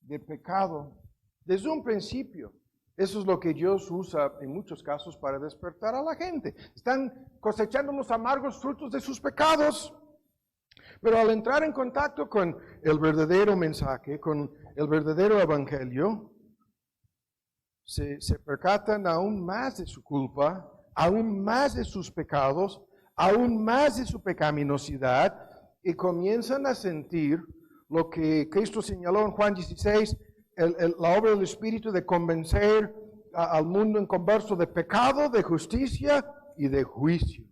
de pecado. Desde un principio, eso es lo que Dios usa en muchos casos para despertar a la gente. Están cosechando los amargos frutos de sus pecados. Pero al entrar en contacto con el verdadero mensaje, con el verdadero evangelio, se percatan aún más de su culpa, aún más de sus pecados, aún más de su pecaminosidad, y comienzan a sentir lo que Cristo señaló en Juan 16, la obra del Espíritu de convencer al mundo inconverso de pecado, de justicia y de juicio.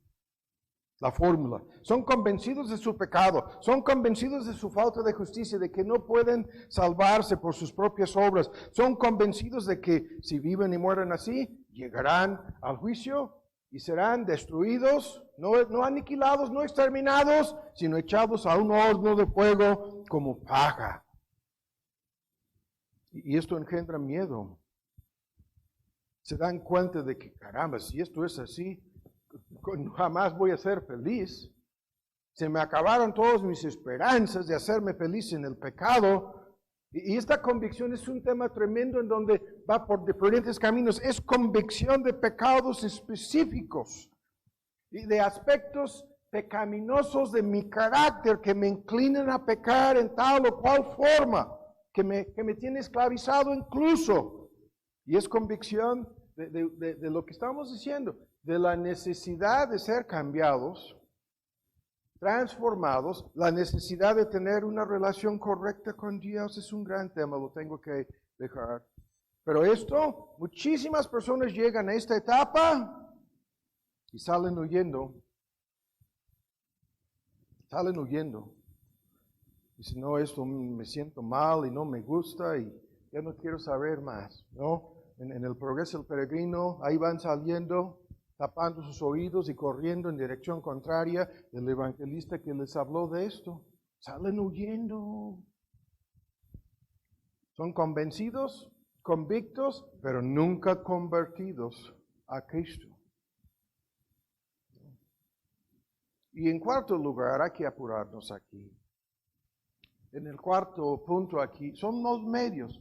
La fórmula. Son convencidos de su pecado, son convencidos de su falta de justicia, de que no pueden salvarse por sus propias obras. Son convencidos de que si viven y mueren así, llegarán al juicio y serán destruidos, no aniquilados, no exterminados, sino echados a un horno de fuego como paja. Y esto engendra miedo. Se dan cuenta de que, caramba, si esto es así, jamás voy a ser feliz. Se me acabaron todas mis esperanzas de hacerme feliz en el pecado. Y esta convicción es un tema tremendo en donde va por diferentes caminos. Es convicción de pecados específicos y de aspectos pecaminosos de mi carácter que me inclinan a pecar en tal o cual forma, que me tiene esclavizado incluso. Y es convicción de lo que estamos diciendo, de la necesidad de ser cambiados, transformados, la necesidad de tener una relación correcta con Dios. Es un gran tema, lo tengo que dejar. Pero esto, muchísimas personas llegan a esta etapa y salen huyendo. Salen huyendo. Dicen, no, esto me siento mal y no me gusta y ya no quiero saber más, ¿no? En el progreso del peregrino, ahí van saliendo, tapando sus oídos y corriendo en dirección contraria del evangelista que les habló de esto. Salen huyendo. Son convencidos, convictos, pero nunca convertidos a Cristo. Y en cuarto lugar, hay que apurarnos aquí. En el cuarto punto aquí, son los medios.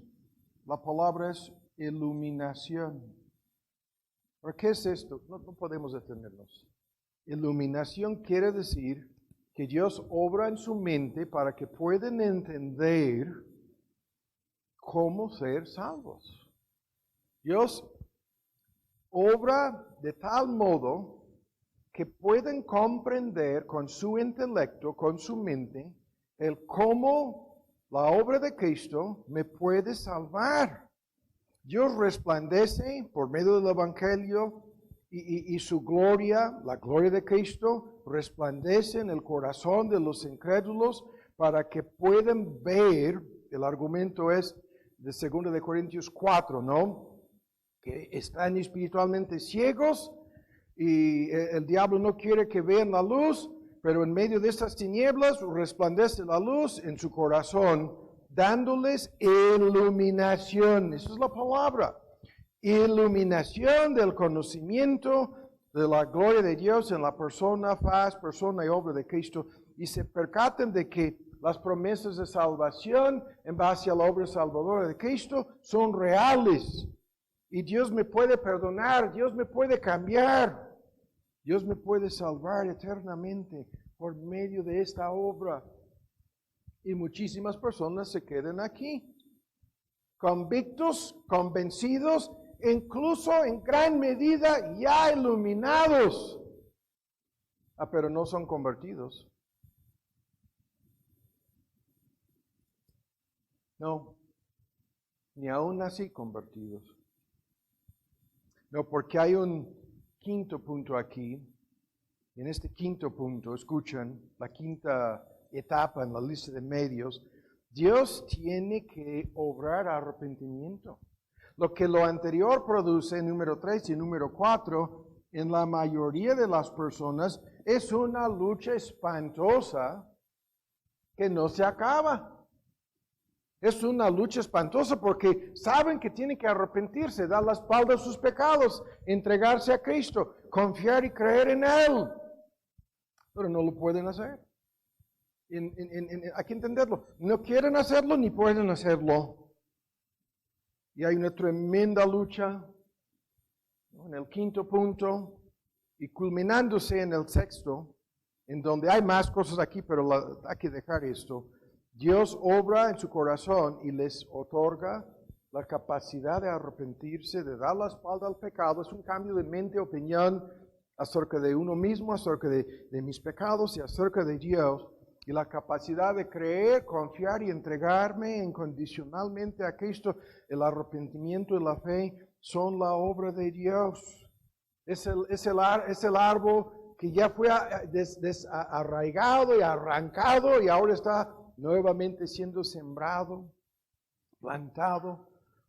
La palabra es iluminación. ¿Pero qué es esto? No podemos detenernos. Iluminación quiere decir que Dios obra en su mente para que puedan entender cómo ser salvos. Dios obra de tal modo que pueden comprender con su intelecto, con su mente, el cómo la obra de Cristo me puede salvar. Dios resplandece por medio del Evangelio y su gloria, la gloria de Cristo, resplandece en el corazón de los incrédulos para que puedan ver. El argumento es de 2 de Corintios 4, ¿no? Que están espiritualmente ciegos y el diablo no quiere que vean la luz, pero en medio de estas tinieblas resplandece la luz en su corazón, dándoles iluminación. Esa es la palabra. Iluminación del conocimiento de la gloria de Dios en la persona, faz, persona y obra de Cristo. Y se percatan de que las promesas de salvación en base a la obra salvadora de Cristo son reales. Y Dios me puede perdonar, Dios me puede cambiar, Dios me puede salvar eternamente por medio de esta obra. Y muchísimas personas se quedan aquí, convictos, convencidos, incluso en gran medida ya iluminados, pero no son convertidos. No, ni aún así convertidos. No, porque hay un quinto punto aquí. En este quinto punto, escuchan, la quinta etapa en la lista de medios, Dios tiene que obrar arrepentimiento. Lo que lo anterior produce, número 3 y número 4, en la mayoría de las personas, es una lucha espantosa que no se acaba. Es una lucha espantosa porque saben que tienen que arrepentirse, dar la espalda a sus pecados, entregarse a Cristo, confiar y creer en Él. Pero no lo pueden hacer. Hay que entenderlo. No quieren hacerlo ni pueden hacerlo. Y hay una tremenda lucha, ¿no?, en el quinto punto y culminándose en el sexto, en donde hay más cosas aquí, pero hay que dejar esto. Dios obra en su corazón y les otorga la capacidad de arrepentirse, de dar la espalda al pecado. Es un cambio de mente, opinión acerca de uno mismo, acerca de mis pecados y acerca de Dios. Y la capacidad de creer, confiar y entregarme incondicionalmente a Cristo. El arrepentimiento y la fe son la obra de Dios. Es el árbol que ya fue arraigado y arrancado y ahora está nuevamente siendo sembrado, plantado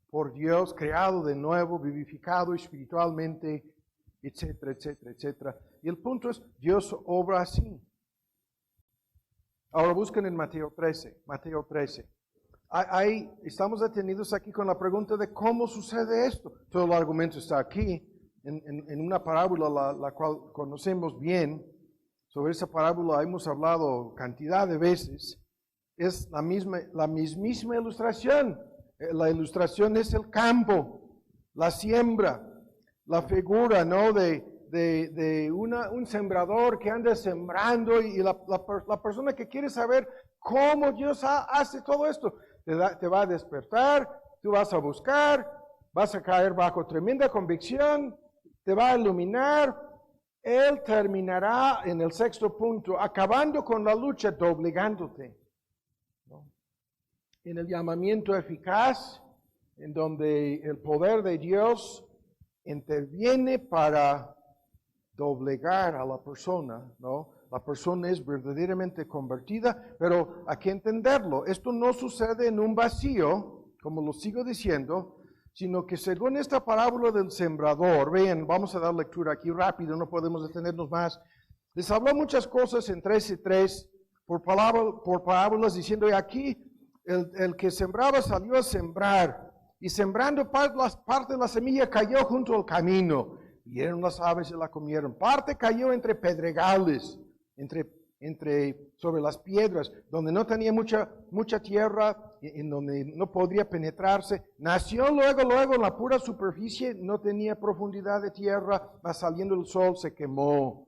por Dios, creado de nuevo, vivificado espiritualmente, etcétera, etcétera, etcétera. Y el punto es, Dios obra así. Ahora busquen en Mateo 13. Estamos detenidos aquí con la pregunta de cómo sucede esto. Todo el argumento está aquí, en una parábola la cual conocemos bien. Sobre esa parábola hemos hablado cantidad de veces. Es la mismísima ilustración. La ilustración es el campo, la siembra, la figura, ¿no?, de un sembrador que anda sembrando y la persona que quiere saber cómo Dios hace todo esto. Te va a despertar, tú vas a buscar, vas a caer bajo tremenda convicción, te va a iluminar. Él terminará en el sexto punto, acabando con la lucha, doblegándote. En el llamamiento eficaz, en donde el poder de Dios interviene para doblegar a la persona, ¿no? La persona es verdaderamente convertida, pero hay que entenderlo. Esto no sucede en un vacío, como lo sigo diciendo, sino que según esta parábola del sembrador, vean, vamos a dar lectura aquí rápido, no podemos detenernos más. Les habló muchas cosas en 13:3 por parábolas diciendo, y aquí el que sembraba salió a sembrar, y sembrando parte de la semilla cayó junto al camino. Vieron las aves y la comieron. Parte cayó entre pedregales, sobre las piedras, donde no tenía mucha tierra, en donde no podría penetrarse. Nació luego en la pura superficie, no tenía profundidad de tierra, mas saliendo el sol se quemó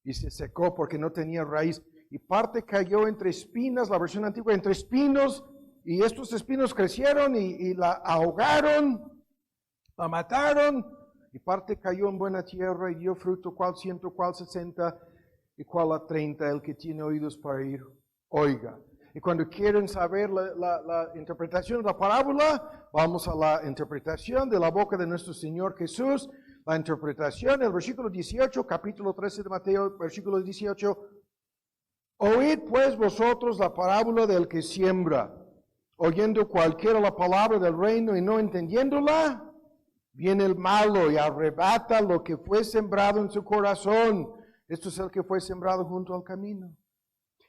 y se secó porque no tenía raíz. Y parte cayó entre espinas, la versión antigua, entre espinos, y estos espinos crecieron y la ahogaron, la mataron, y parte cayó en buena tierra y dio fruto, cual 100, cual 60, y cual a 30. El que tiene oídos para oír, oiga. Y cuando quieren saber la interpretación de la parábola, vamos a la interpretación de la boca de nuestro Señor Jesús. La interpretación, el versículo 18, capítulo 13 de Mateo, versículo 18. Oíd pues vosotros la parábola del que siembra. Oyendo cualquiera la palabra del reino y no entendiéndola, viene el malo y arrebata lo que fue sembrado en su corazón. Esto es el que fue sembrado junto al camino.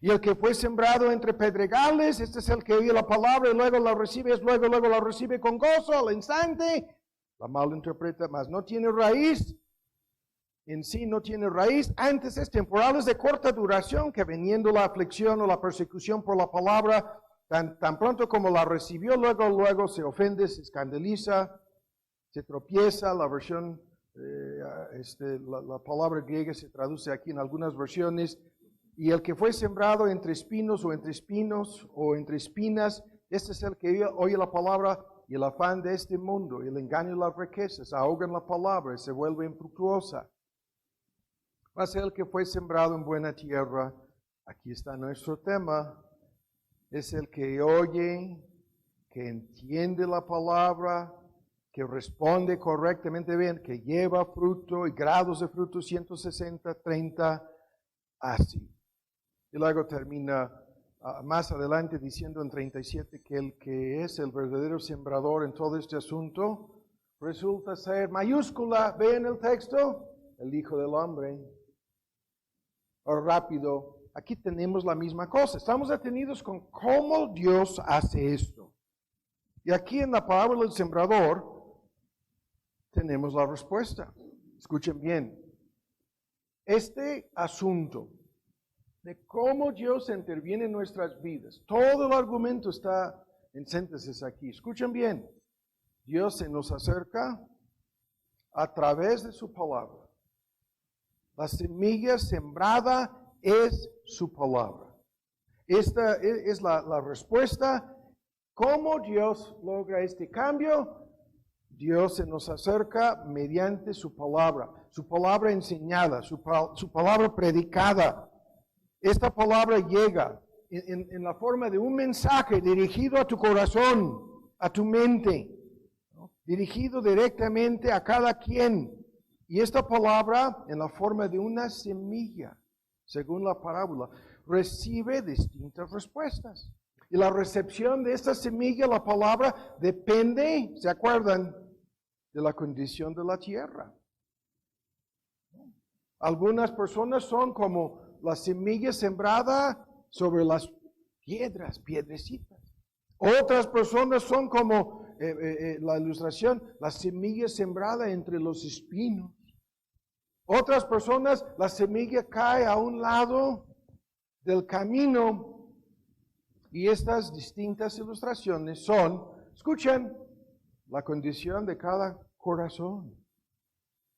Y el que fue sembrado entre pedregales, este es el que oye la palabra y luego la recibe, luego la recibe con gozo al instante. La malinterpreta, mas no tiene raíz. En sí no tiene raíz. Antes es temporales de corta duración, que veniendo la aflicción o la persecución por la palabra, tan pronto como la recibió, luego se ofende, se escandaliza, se tropieza. La versión, la palabra griega se traduce aquí en algunas versiones. Y el que fue sembrado entre espinos o entre espinas, este es el que oye la palabra y el afán de este mundo, el engaño y las riquezas, ahogan la palabra y se vuelve infructuosa. Mas el que fue sembrado en buena tierra, aquí está nuestro tema, es el que oye, que entiende la palabra, que responde correctamente bien, que lleva fruto y grados de fruto 160, 30, así. Y luego termina más adelante diciendo en 37 que el que es el verdadero sembrador en todo este asunto resulta ser mayúscula, ¿ven el texto? El Hijo del Hombre. O rápido, aquí tenemos la misma cosa. Estamos detenidos con cómo Dios hace esto. Y aquí en la parábola del sembrador tenemos la respuesta. Escuchen bien. Este asunto de cómo Dios interviene en nuestras vidas, todo el argumento está en síntesis aquí. Escuchen bien. Dios se nos acerca a través de su palabra. La semilla sembrada es su palabra. Esta es la respuesta. ¿Cómo Dios logra este cambio? Dios se nos acerca mediante su palabra enseñada, su palabra predicada. Esta palabra llega en la forma de un mensaje dirigido a tu corazón, a tu mente, ¿no? Dirigido directamente a cada quien. Y esta palabra, en la forma de una semilla, según la parábola, recibe distintas respuestas. Y la recepción de esta semilla, la palabra, depende, ¿se acuerdan?, de la condición de la tierra. Algunas personas son como la semilla sembrada sobre las piedrecitas. Otras personas son como la ilustración, la semilla sembrada entre los espinos. Otras personas, la semilla cae a un lado del camino. Y estas distintas ilustraciones son, escuchen, la condición de cada corazón.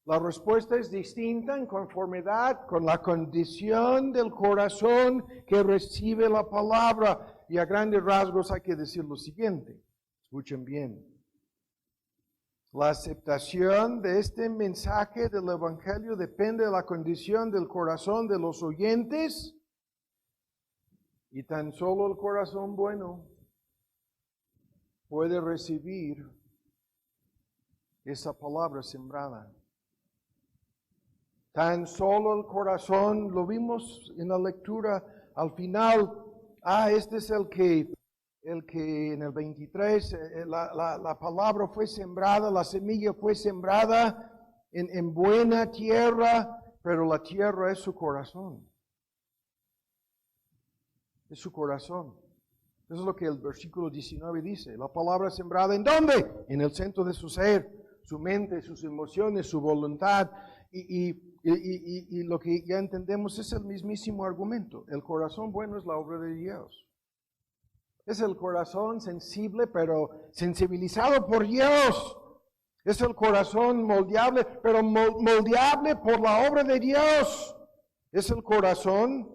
La respuesta es distinta en conformidad con la condición del corazón que recibe la palabra. Y a grandes rasgos hay que decir lo siguiente. Escuchen bien. La aceptación de este mensaje del Evangelio depende de la condición del corazón de los oyentes. Y tan solo el corazón bueno puede recibir esa palabra sembrada. Tan solo el corazón, lo vimos en la lectura al final. Este es el que en el 23, la palabra fue sembrada, la semilla fue sembrada en buena tierra, pero la tierra es su corazón. Es su corazón. Eso es lo que el versículo 19 dice. La palabra sembrada, ¿en dónde? En el centro de su ser. su mente, sus emociones, su voluntad. Y lo que ya entendemos es el mismísimo argumento. El corazón bueno es la obra de Dios. Es el corazón sensible, pero sensibilizado por Dios. Es el corazón moldeable, pero moldeable por la obra de Dios. Es el corazón,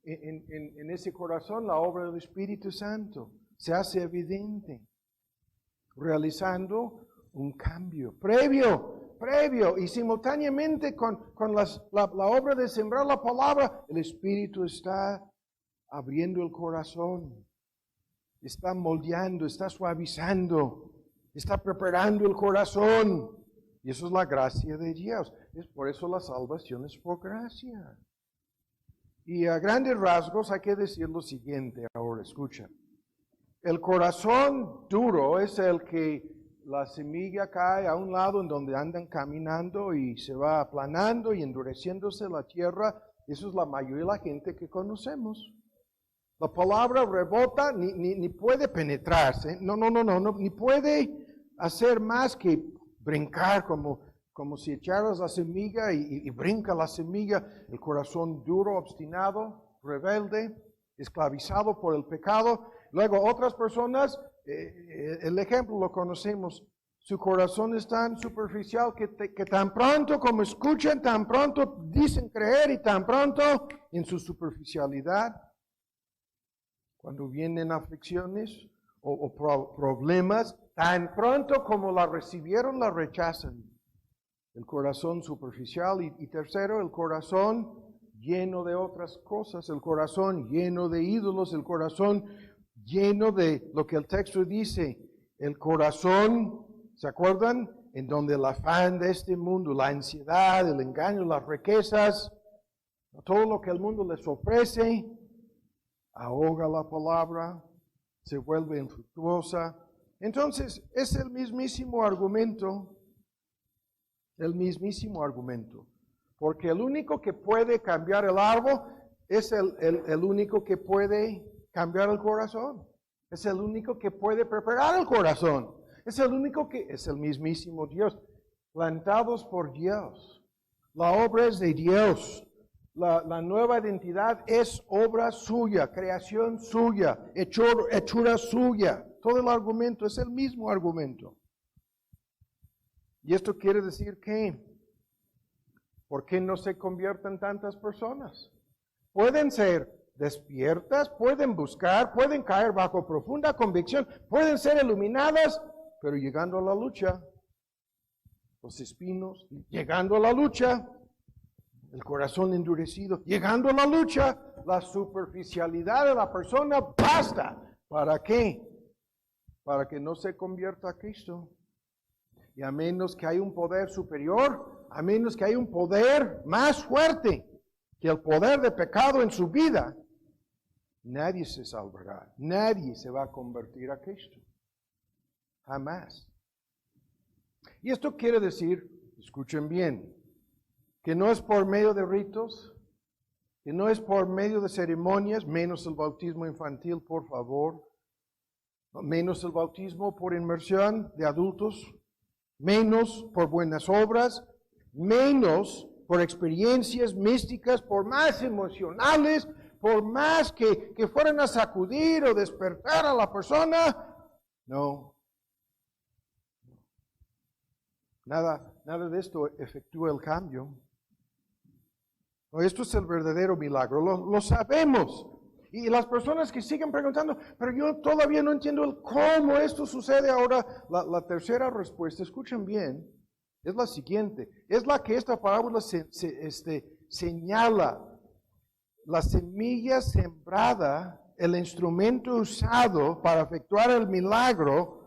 en ese corazón la obra del Espíritu Santo se hace evidente, realizando un cambio previo y simultáneamente con la obra de sembrar la palabra, el Espíritu está abriendo el corazón, está moldeando, está suavizando, está preparando el corazón. Y eso es la gracia de Dios. Es por eso la salvación es por gracia. Y a grandes rasgos hay que decir lo siguiente ahora, escucha. El corazón duro es el que la semilla cae a un lado en donde andan caminando y se va aplanando y endureciéndose la tierra. Eso es la mayoría de la gente que conocemos. La palabra rebota, ni puede penetrarse, no, ni puede hacer más que brincar como si echaras la semilla y brinca la semilla. El corazón duro, obstinado, rebelde, esclavizado por el pecado. Luego otras personas, el ejemplo lo conocemos, su corazón es tan superficial que tan pronto como escuchan, tan pronto dicen creer y tan pronto en su superficialidad, cuando vienen aflicciones o problemas, tan pronto como la recibieron, la rechazan. El corazón superficial y tercero, el corazón lleno de otras cosas, el corazón lleno de ídolos, el corazón lleno de lo que el texto dice, el corazón, ¿se acuerdan? En donde el afán de este mundo, la ansiedad, el engaño, las riquezas, todo lo que el mundo les ofrece, ahoga la palabra, se vuelve infructuosa. Entonces, es el mismísimo argumento, porque el único que puede cambiar el árbol es el único que puede cambiar el corazón. Es el único que puede preparar el corazón. Es el único que es el mismísimo Dios. Plantados por Dios. La obra es de Dios. La nueva identidad es obra suya, creación suya, hechura suya. Todo el argumento es el mismo argumento. Y esto quiere decir que, ¿por qué no se convierten tantas personas? Pueden ser despiertas, pueden buscar, pueden caer bajo profunda convicción, pueden ser iluminadas, pero llegando a la lucha, los espinos, llegando a la lucha, el corazón endurecido, llegando a la lucha, la superficialidad de la persona basta. ¿Para qué? Para que no se convierta a Cristo. Y a menos que haya un poder superior, a menos que haya un poder más fuerte que el poder de pecado en su vida, nadie se salvará, nadie se va a convertir a Cristo. Jamás. Y esto quiere decir, escuchen bien, que no es por medio de ritos, que no es por medio de ceremonias, menos el bautismo infantil, por favor, menos el bautismo por inmersión de adultos, menos por buenas obras, menos por experiencias místicas, por más emocionales, por más que fueran a sacudir o despertar a la persona. No. Nada de esto efectúa el cambio. No, esto es el verdadero milagro, lo sabemos. Y las personas que siguen preguntando, pero yo todavía no entiendo cómo esto sucede ahora. La tercera respuesta, escuchen bien, es la siguiente. Es la que esta parábola señala. La semilla sembrada, el instrumento usado para efectuar el milagro,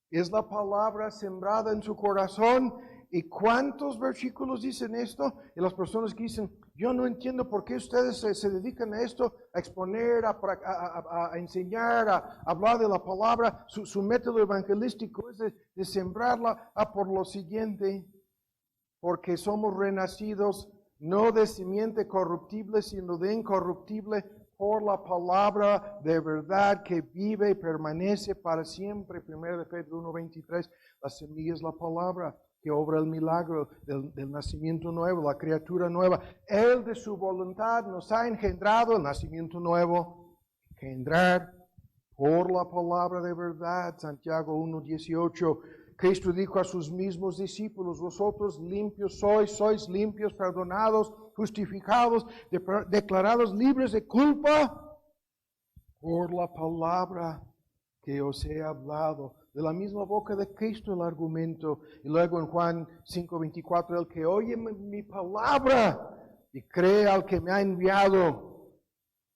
es la palabra sembrada en su corazón. ¿Y cuántos versículos dicen esto? Y las personas que dicen, yo no entiendo por qué ustedes se dedican a esto, a exponer, a enseñar, a hablar de la palabra. Su método evangelístico es de sembrarla por lo siguiente, porque somos renacidos no de simiente corruptible, sino de incorruptible, por la palabra de verdad que vive y permanece para siempre. 1 de Pedro 1:23, la semilla es la palabra que obra el milagro del nacimiento nuevo, la criatura nueva. Él de su voluntad nos ha engendrado el nacimiento nuevo, engendrar por la palabra de verdad. Santiago 1:18, Cristo dijo a sus mismos discípulos, vosotros limpios sois limpios, perdonados, justificados, declarados libres de culpa por la palabra que os he hablado. De la misma boca de Cristo el argumento. Y luego en Juan 5:24, el que oye mi palabra y cree al que me ha enviado,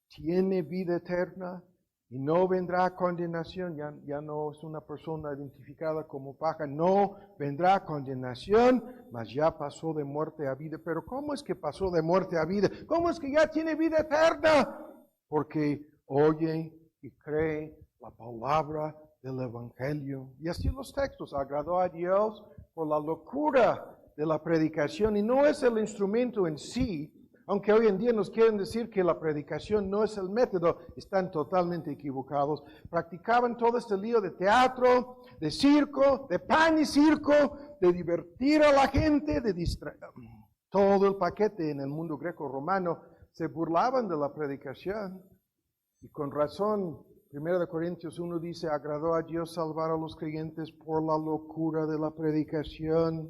tiene vida eterna y no vendrá a condenación. Ya no es una persona identificada como paja, no vendrá a condenación, mas ya pasó de muerte a vida. Pero ¿cómo es que pasó de muerte a vida? ¿Cómo es que ya tiene vida eterna? Porque oye y cree la palabra del Evangelio. Y así los textos, agradó a Dios por la locura de la predicación. Y no es el instrumento en sí, aunque hoy en día nos quieren decir que la predicación no es el método, están totalmente equivocados. Practicaban todo este lío de teatro, de circo, de pan y circo, de divertir a la gente, de distraer. Todo el paquete en el mundo greco-romano se burlaban de la predicación. Y con razón, 1 Corintios 1 dice, agradó a Dios salvar a los creyentes por la locura de la predicación.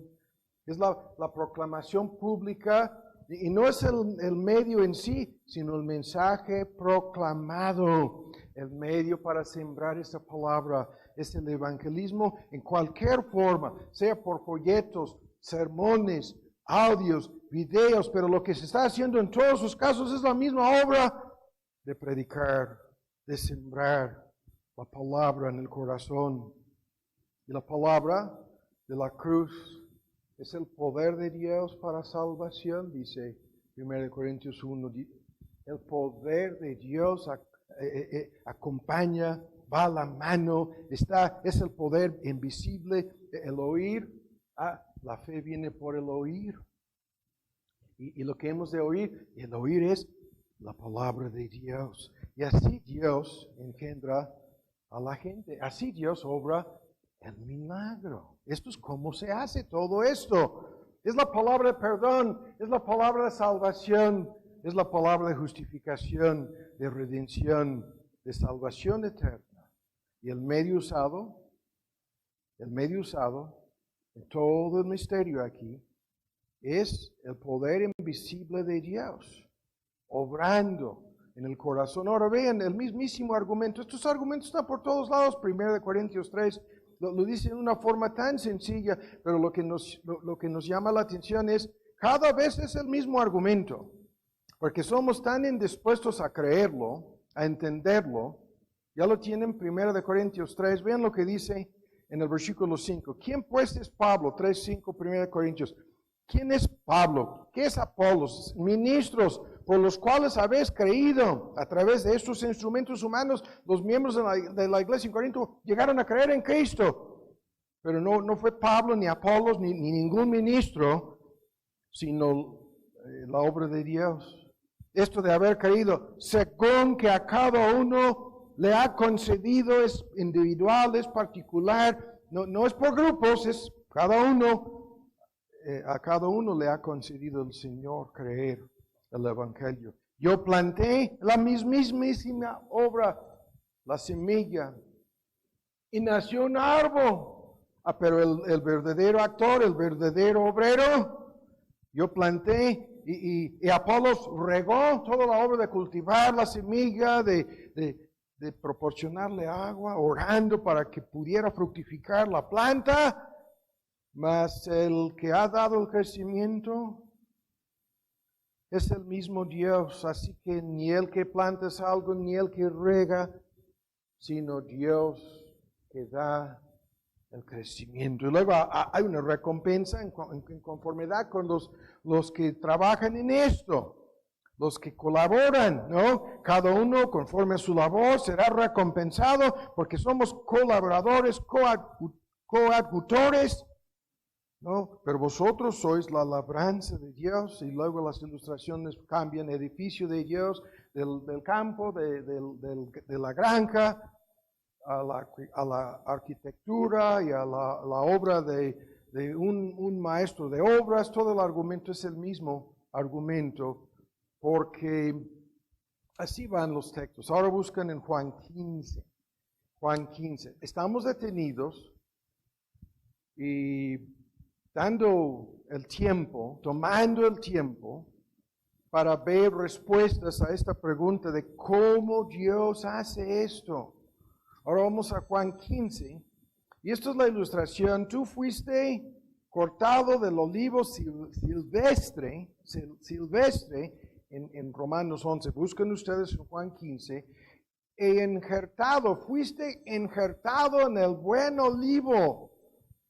Es la proclamación pública, y no es el medio en sí, sino el mensaje proclamado. El medio para sembrar esa palabra es el evangelismo en cualquier forma, sea por folletos, sermones, audios, videos, pero lo que se está haciendo en todos los casos es la misma obra de predicar, de sembrar la palabra en el corazón. Y la palabra de la cruz es el poder de Dios para salvación, dice 1 Corintios 1. El poder de Dios acompaña, va a la mano, es el poder invisible, el oír. La fe viene por el oír. Y lo que hemos de oír, el oír es la palabra de Dios. Y así Dios engendra a la gente. Así Dios obra el milagro. Esto es cómo se hace todo esto. Es la palabra de perdón, es la palabra de salvación, es la palabra de justificación, de redención, de salvación eterna. Y el medio usado en todo el misterio aquí, es el poder invisible de Dios, obrando en el corazón. Ahora vean el mismísimo argumento. Estos argumentos están por todos lados. 1 Corintios 3 lo dice de una forma tan sencilla, pero lo que nos llama la atención es, cada vez es el mismo argumento, porque somos tan indispuestos a creerlo, a entenderlo. Ya lo tienen 1 Corintios 3. Vean lo que dice en el versículo 5. ¿Quién pues es Pablo? 3:5, 1 Corintios. ¿Quién es Pablo? ¿Qué es Apolos? Ministros por los cuales habéis creído. A través de estos instrumentos humanos, los miembros de la iglesia en Corinto llegaron a creer en Cristo. Pero no fue Pablo, ni Apolos, ni ningún ministro, sino la obra de Dios. Esto de haber creído, según que a cada uno le ha concedido, es individual, es particular, no es por grupos, es cada uno. A cada uno le ha concedido el Señor creer el Evangelio. Yo planté la mismísima obra, la semilla, y nació un árbol. Pero el verdadero actor, el verdadero obrero, yo planté y Apolos regó toda la obra de cultivar la semilla, de proporcionarle agua, orando para que pudiera fructificar la planta. Mas el que ha dado el crecimiento es el mismo Dios. Así que ni el que planta es algo, ni el que rega, sino Dios que da el crecimiento. Y luego hay una recompensa en conformidad con los que trabajan en esto, los que colaboran, ¿no? Cada uno conforme a su labor será recompensado porque somos colaboradores, coadjutores. ¿no? Pero vosotros sois la labranza de Dios, y luego las ilustraciones cambian: edificio de Dios, del campo, de la granja, a la arquitectura y a la obra de un maestro de obras. Todo el argumento es el mismo argumento, porque así van los textos. Ahora buscan en Juan 15. Juan 15. Estamos detenidos y dando el tiempo, tomando el tiempo para ver respuestas a esta pregunta de cómo Dios hace esto. Ahora vamos a Juan 15, y esto es la ilustración. Tú fuiste cortado del olivo silvestre en Romanos 11. Busquen ustedes en Juan 15. Fuiste injertado en el buen olivo.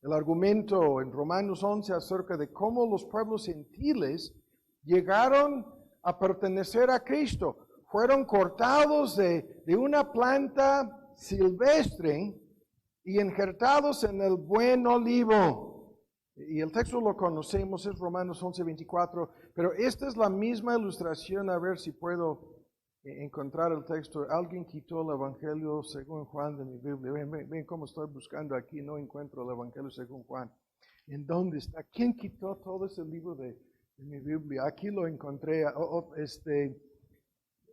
El argumento en Romanos 11 acerca de cómo los pueblos gentiles llegaron a pertenecer a Cristo. Fueron cortados de una planta silvestre y injertados en el buen olivo. Y el texto lo conocemos, es Romanos 11:24, pero esta es la misma ilustración. A ver si puedo encontrar el texto. Alguien quitó el Evangelio según Juan de mi Biblia. Ven cómo estoy buscando aquí, no encuentro el Evangelio según Juan. ¿En dónde está? ¿Quién quitó todo ese libro de mi Biblia? Aquí lo encontré,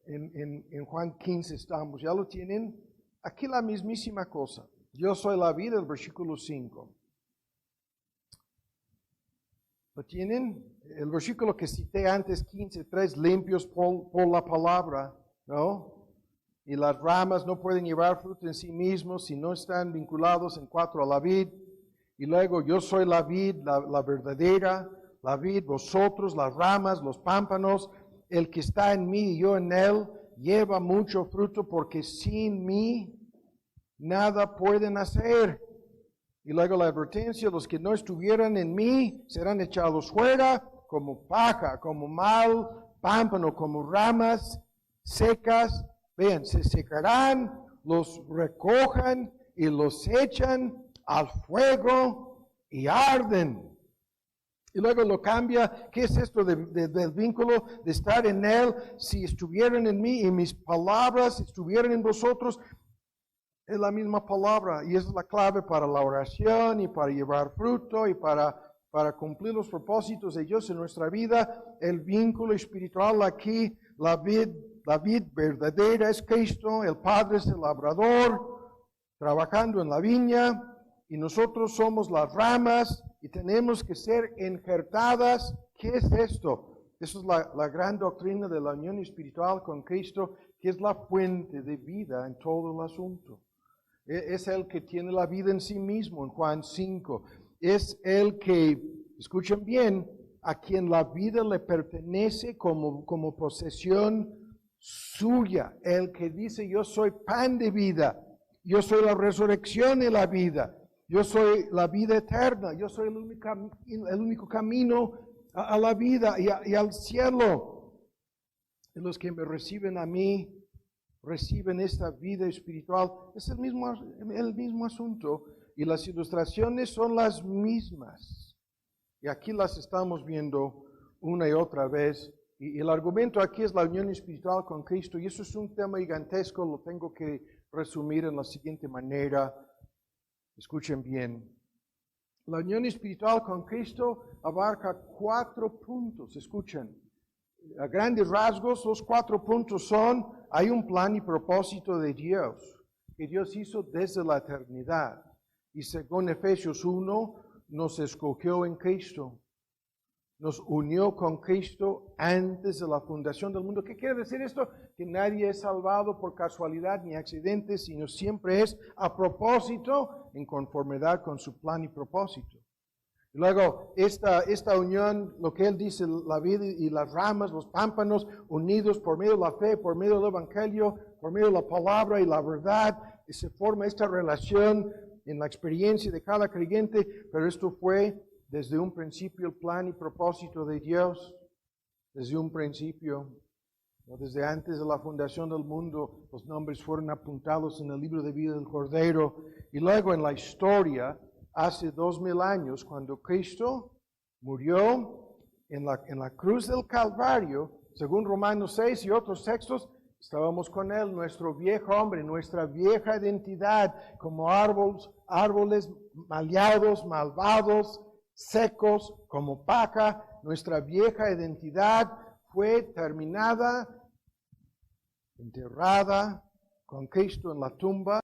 en Juan 15 estamos. ¿Ya lo tienen? Aquí la mismísima cosa. Yo soy la vid, el versículo 5. ¿Lo tienen? El versículo que cité antes, 15:3, limpios por la palabra, ¿no? Y las ramas no pueden llevar fruto en sí mismos si no están vinculados en 4 a la vid. Y luego, yo soy la vid, la verdadera, la vid, vosotros, las ramas, los pámpanos. El que está en mí y yo en él, lleva mucho fruto, porque sin mí nada pueden hacer. Y luego la advertencia: los que no estuvieran en mí serán echados fuera como paja, como mal pámpano, como ramas secas. Vean, se secarán, los recojan y los echan al fuego y arden. Y luego lo cambia. ¿Qué es esto del vínculo de estar en Él? Si estuvieran en mí y mis palabras estuvieran en vosotros. Es la misma palabra, y esa es la clave para la oración y para llevar fruto y para cumplir los propósitos de Dios en nuestra vida. El vínculo espiritual aquí, la vid verdadera es Cristo, el Padre es el labrador, trabajando en la viña, y nosotros somos las ramas y tenemos que ser injertadas. ¿Qué es esto? Esa es la gran doctrina de la unión espiritual con Cristo, que es la fuente de vida en todo el asunto. Es el que tiene la vida en sí mismo, en Juan 5. Es el que, escuchen bien, a quien la vida le pertenece como posesión suya. El que dice: yo soy pan de vida, yo soy la resurrección y la vida, yo soy la vida eterna, yo soy el único camino a la vida y al cielo. Y los que me reciben a mí, reciben esta vida espiritual. Es el mismo asunto, y las ilustraciones son las mismas. Y aquí las estamos viendo una y otra vez. Y el argumento aquí es la unión espiritual con Cristo, y eso es un tema gigantesco. Lo tengo que resumir en la siguiente manera. Escuchen bien. La unión espiritual con Cristo abarca 4 puntos. Escuchen. A grandes rasgos, los 4 puntos son: hay un plan y propósito de Dios, que Dios hizo desde la eternidad. Y según Efesios 1, nos escogió en Cristo. Nos unió con Cristo antes de la fundación del mundo. ¿Qué quiere decir esto? Que nadie es salvado por casualidad ni accidente, sino siempre es a propósito, en conformidad con su plan y propósito. Y luego, esta unión, lo que él dice, la vida y las ramas, los pámpanos, unidos por medio de la fe, por medio del Evangelio, por medio de la palabra y la verdad, y se forma esta relación en la experiencia de cada creyente. Pero esto fue desde un principio el plan y propósito de Dios. Desde un principio, desde antes de la fundación del mundo, los nombres fueron apuntados en el libro de vida del Cordero. Y luego en la historia, hace 2000 años, cuando Cristo murió en la cruz del Calvario, según Romanos 6 y otros textos, estábamos con Él, nuestro viejo hombre, nuestra vieja identidad, como árboles maleados, malvados, secos, como paja. Nuestra vieja identidad fue terminada, enterrada con Cristo en la tumba,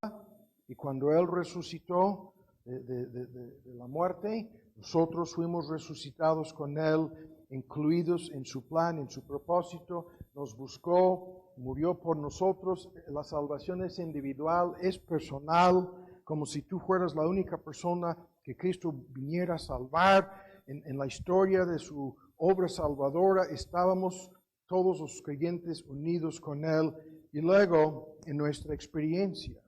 y cuando Él resucitó de la muerte, nosotros fuimos resucitados con Él, incluidos en su plan, en su propósito. Nos buscó, murió por nosotros. La salvación es individual, es personal, como si tú fueras la única persona que Cristo viniera a salvar. En la historia de su obra salvadora estábamos todos los creyentes unidos con Él. Y luego, en nuestra experiencia,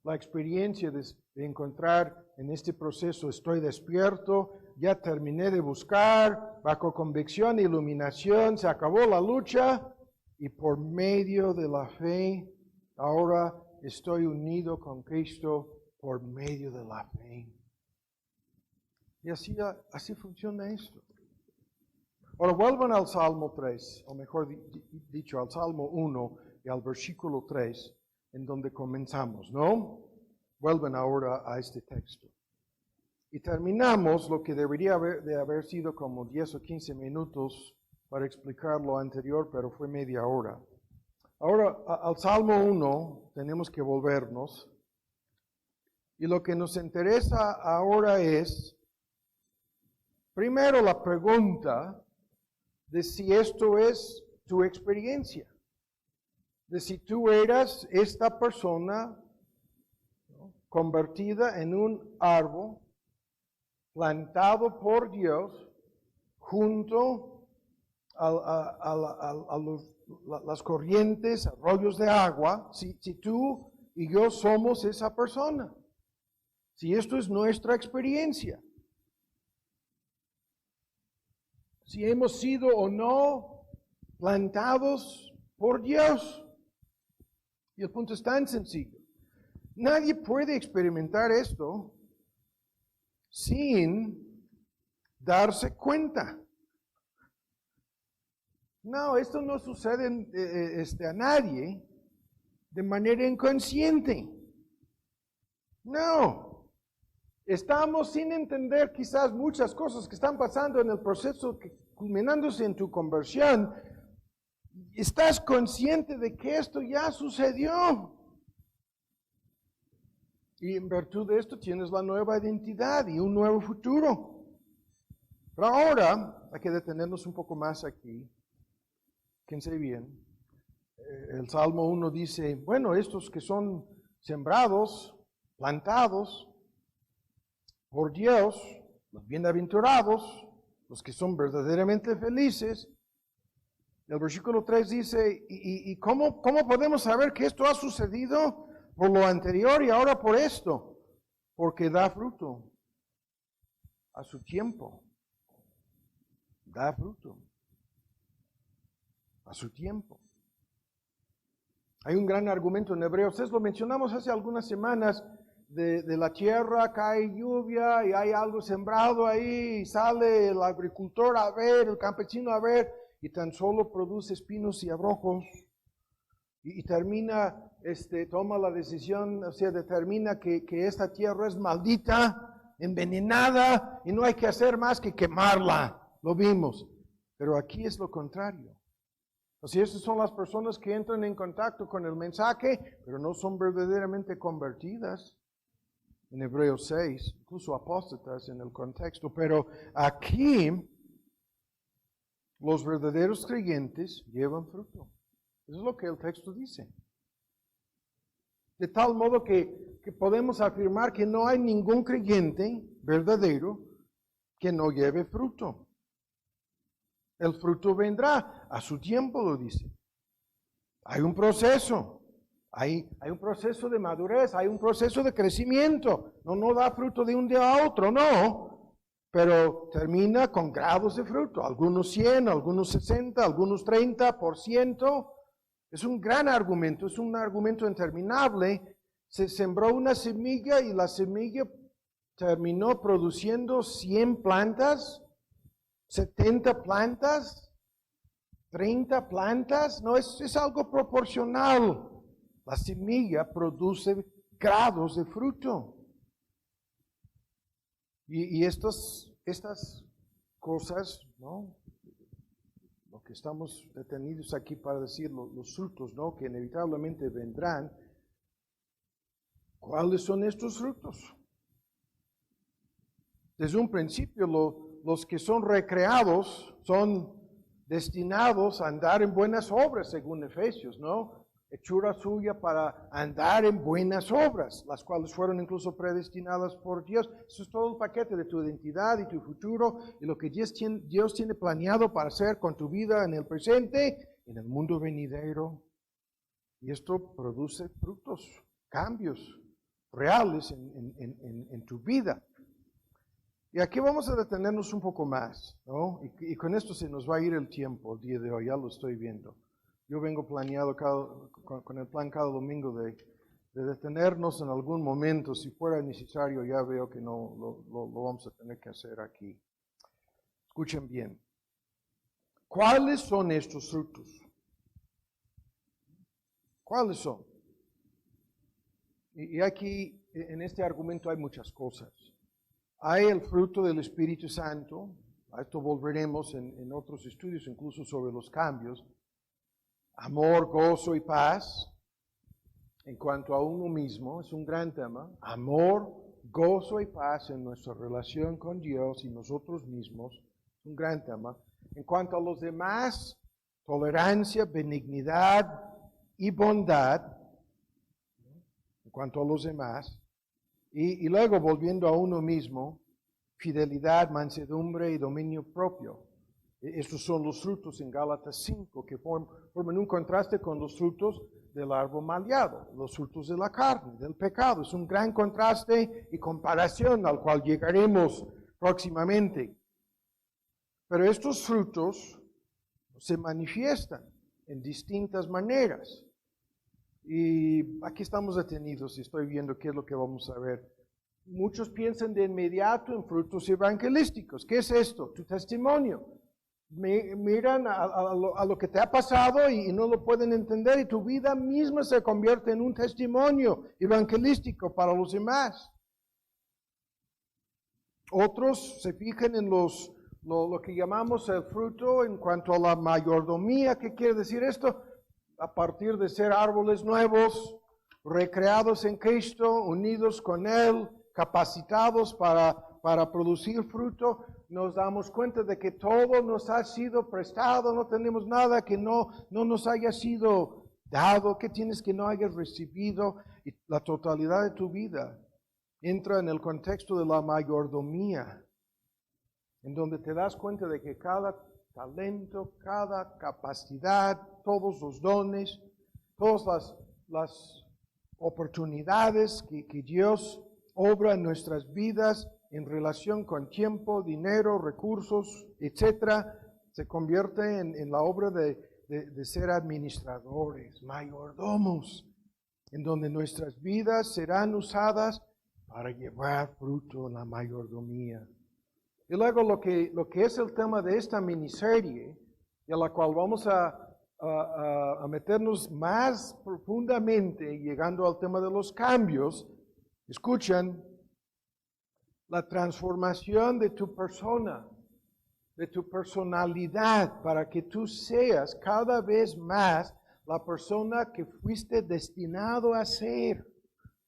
la experiencia de encontrar en este proceso, estoy despierto, ya terminé de buscar, bajo convicción e iluminación, se acabó la lucha, y por medio de la fe, ahora estoy unido con Cristo por medio de la fe. Y así funciona esto. Ahora vuelvan al Salmo 3, o mejor dicho, al Salmo 1 y al versículo 3, en donde comenzamos, ¿no? Vuelven ahora a este texto. Y terminamos lo que debería de haber sido como 10 o 15 minutos para explicar lo anterior, pero fue media hora. Ahora, al Salmo 1 tenemos que volvernos. Y lo que nos interesa ahora es, primero, la pregunta de si esto es tu experiencia. De si tú eras esta persona, ¿no?, convertida en un árbol plantado por Dios junto a las corrientes, arroyos de agua. Si tú y yo somos esa persona. Si esto es nuestra experiencia. Si hemos sido o no plantados por Dios. Y el punto es tan sencillo. Nadie puede experimentar esto sin darse cuenta. No, esto no sucede a nadie de manera inconsciente. No. Estamos sin entender quizás muchas cosas que están pasando en el proceso culminándose en tu conversión. Estás consciente de que esto ya sucedió. Y en virtud de esto tienes la nueva identidad y un nuevo futuro. Pero ahora hay que detenernos un poco más aquí. Fíjense bien. El Salmo 1 dice, bueno, estos que son sembrados, plantados por Dios, los bienaventurados, los que son verdaderamente felices. El versículo 3 dice, ¿y cómo podemos saber que esto ha sucedido? Por lo anterior y ahora por esto, porque da fruto a su tiempo. Da fruto a su tiempo. Hay un gran argumento en Hebreos, lo mencionamos hace algunas semanas, de la tierra cae lluvia y hay algo sembrado ahí, y sale el agricultor a ver, el campesino a ver, y tan solo produce espinos y abrojos. Y termina, toma la decisión, determina que esta tierra es maldita, envenenada, y no hay que hacer más que quemarla. Lo vimos. Pero aquí es lo contrario. Estas son las personas que entran en contacto con el mensaje, pero no son verdaderamente convertidas. En Hebreos 6, incluso apóstatas en el contexto. Pero aquí, los verdaderos creyentes llevan fruto. Eso es lo que el texto dice. De tal modo que podemos afirmar que no hay ningún creyente verdadero que no lleve fruto. El fruto vendrá a su tiempo, lo dice. Hay un proceso. Hay un proceso de madurez, hay un proceso de crecimiento. No da fruto de un día a otro, no. Pero termina con grados de fruto. Algunos 100, algunos 60, algunos 30%. Es un gran argumento, es un argumento interminable. Se sembró una semilla y la semilla terminó produciendo 100 plantas, 70 plantas, 30 plantas. No, es algo proporcional. La semilla produce grados de fruto. Y estas cosas, ¿no? Lo que estamos detenidos aquí para decir, los frutos, ¿no? Que inevitablemente vendrán. ¿Cuáles son estos frutos? Desde un principio, los que son recreados son destinados a andar en buenas obras, según Efesios, ¿no? Hechura suya para andar en buenas obras, las cuales fueron incluso predestinadas por Dios. Eso es todo el paquete de tu identidad y tu futuro y lo que Dios tiene planeado para hacer con tu vida en el presente, en el mundo venidero. Y esto produce frutos, cambios reales en tu vida. Y aquí vamos a detenernos un poco más, ¿no? Y con esto se nos va a ir el tiempo el día de hoy, ya lo estoy viendo. Yo vengo planeado con el plan cada domingo de detenernos en algún momento. Si fuera necesario, ya veo que no lo vamos a tener que hacer aquí. Escuchen bien. ¿Cuáles son estos frutos? ¿Cuáles son? Y aquí, en este argumento hay muchas cosas. Hay el fruto del Espíritu Santo. A esto volveremos en otros estudios, incluso sobre los cambios. Amor, gozo y paz. En cuanto a uno mismo, es un gran tema. Amor, gozo y paz en nuestra relación con Dios y nosotros mismos. Es un gran tema. En cuanto a los demás, tolerancia, benignidad y bondad. En cuanto a los demás. Y luego, volviendo a uno mismo, fidelidad, mansedumbre y dominio propio. Estos son los frutos en Gálatas 5 que forman un contraste con los frutos del árbol maleado, los frutos de la carne, del pecado. Es un gran contraste y comparación al cual llegaremos próximamente. Pero estos frutos se manifiestan en distintas maneras. Y aquí estamos detenidos y estoy viendo qué es lo que vamos a ver. Muchos piensan de inmediato en frutos evangelísticos. ¿Qué es esto? Tu testimonio. Miran a lo que te ha pasado y no lo pueden entender y tu vida misma se convierte en un testimonio evangelístico para los demás. Otros se fijan en lo que llamamos el fruto en cuanto a la mayordomía. ¿Qué quiere decir esto? A partir de ser árboles nuevos, recreados en Cristo, unidos con Él, capacitados para producir fruto, nos damos cuenta de que todo nos ha sido prestado, no tenemos nada que no nos haya sido dado, que tienes que no hayas recibido, y la totalidad de tu vida entra en el contexto de la mayordomía, en donde te das cuenta de que cada talento, cada capacidad, todos los dones, todas las oportunidades que Dios obra en nuestras vidas en relación con tiempo, dinero, recursos, etcétera, se convierte en la obra de ser administradores, mayordomos, en donde nuestras vidas serán usadas para llevar fruto en la mayordomía. Y luego lo que es el tema de esta miniserie, y a la cual vamos a meternos más profundamente, llegando al tema de los cambios, escuchan, la transformación de tu persona, de tu personalidad, para que tú seas cada vez más la persona que fuiste destinado a ser,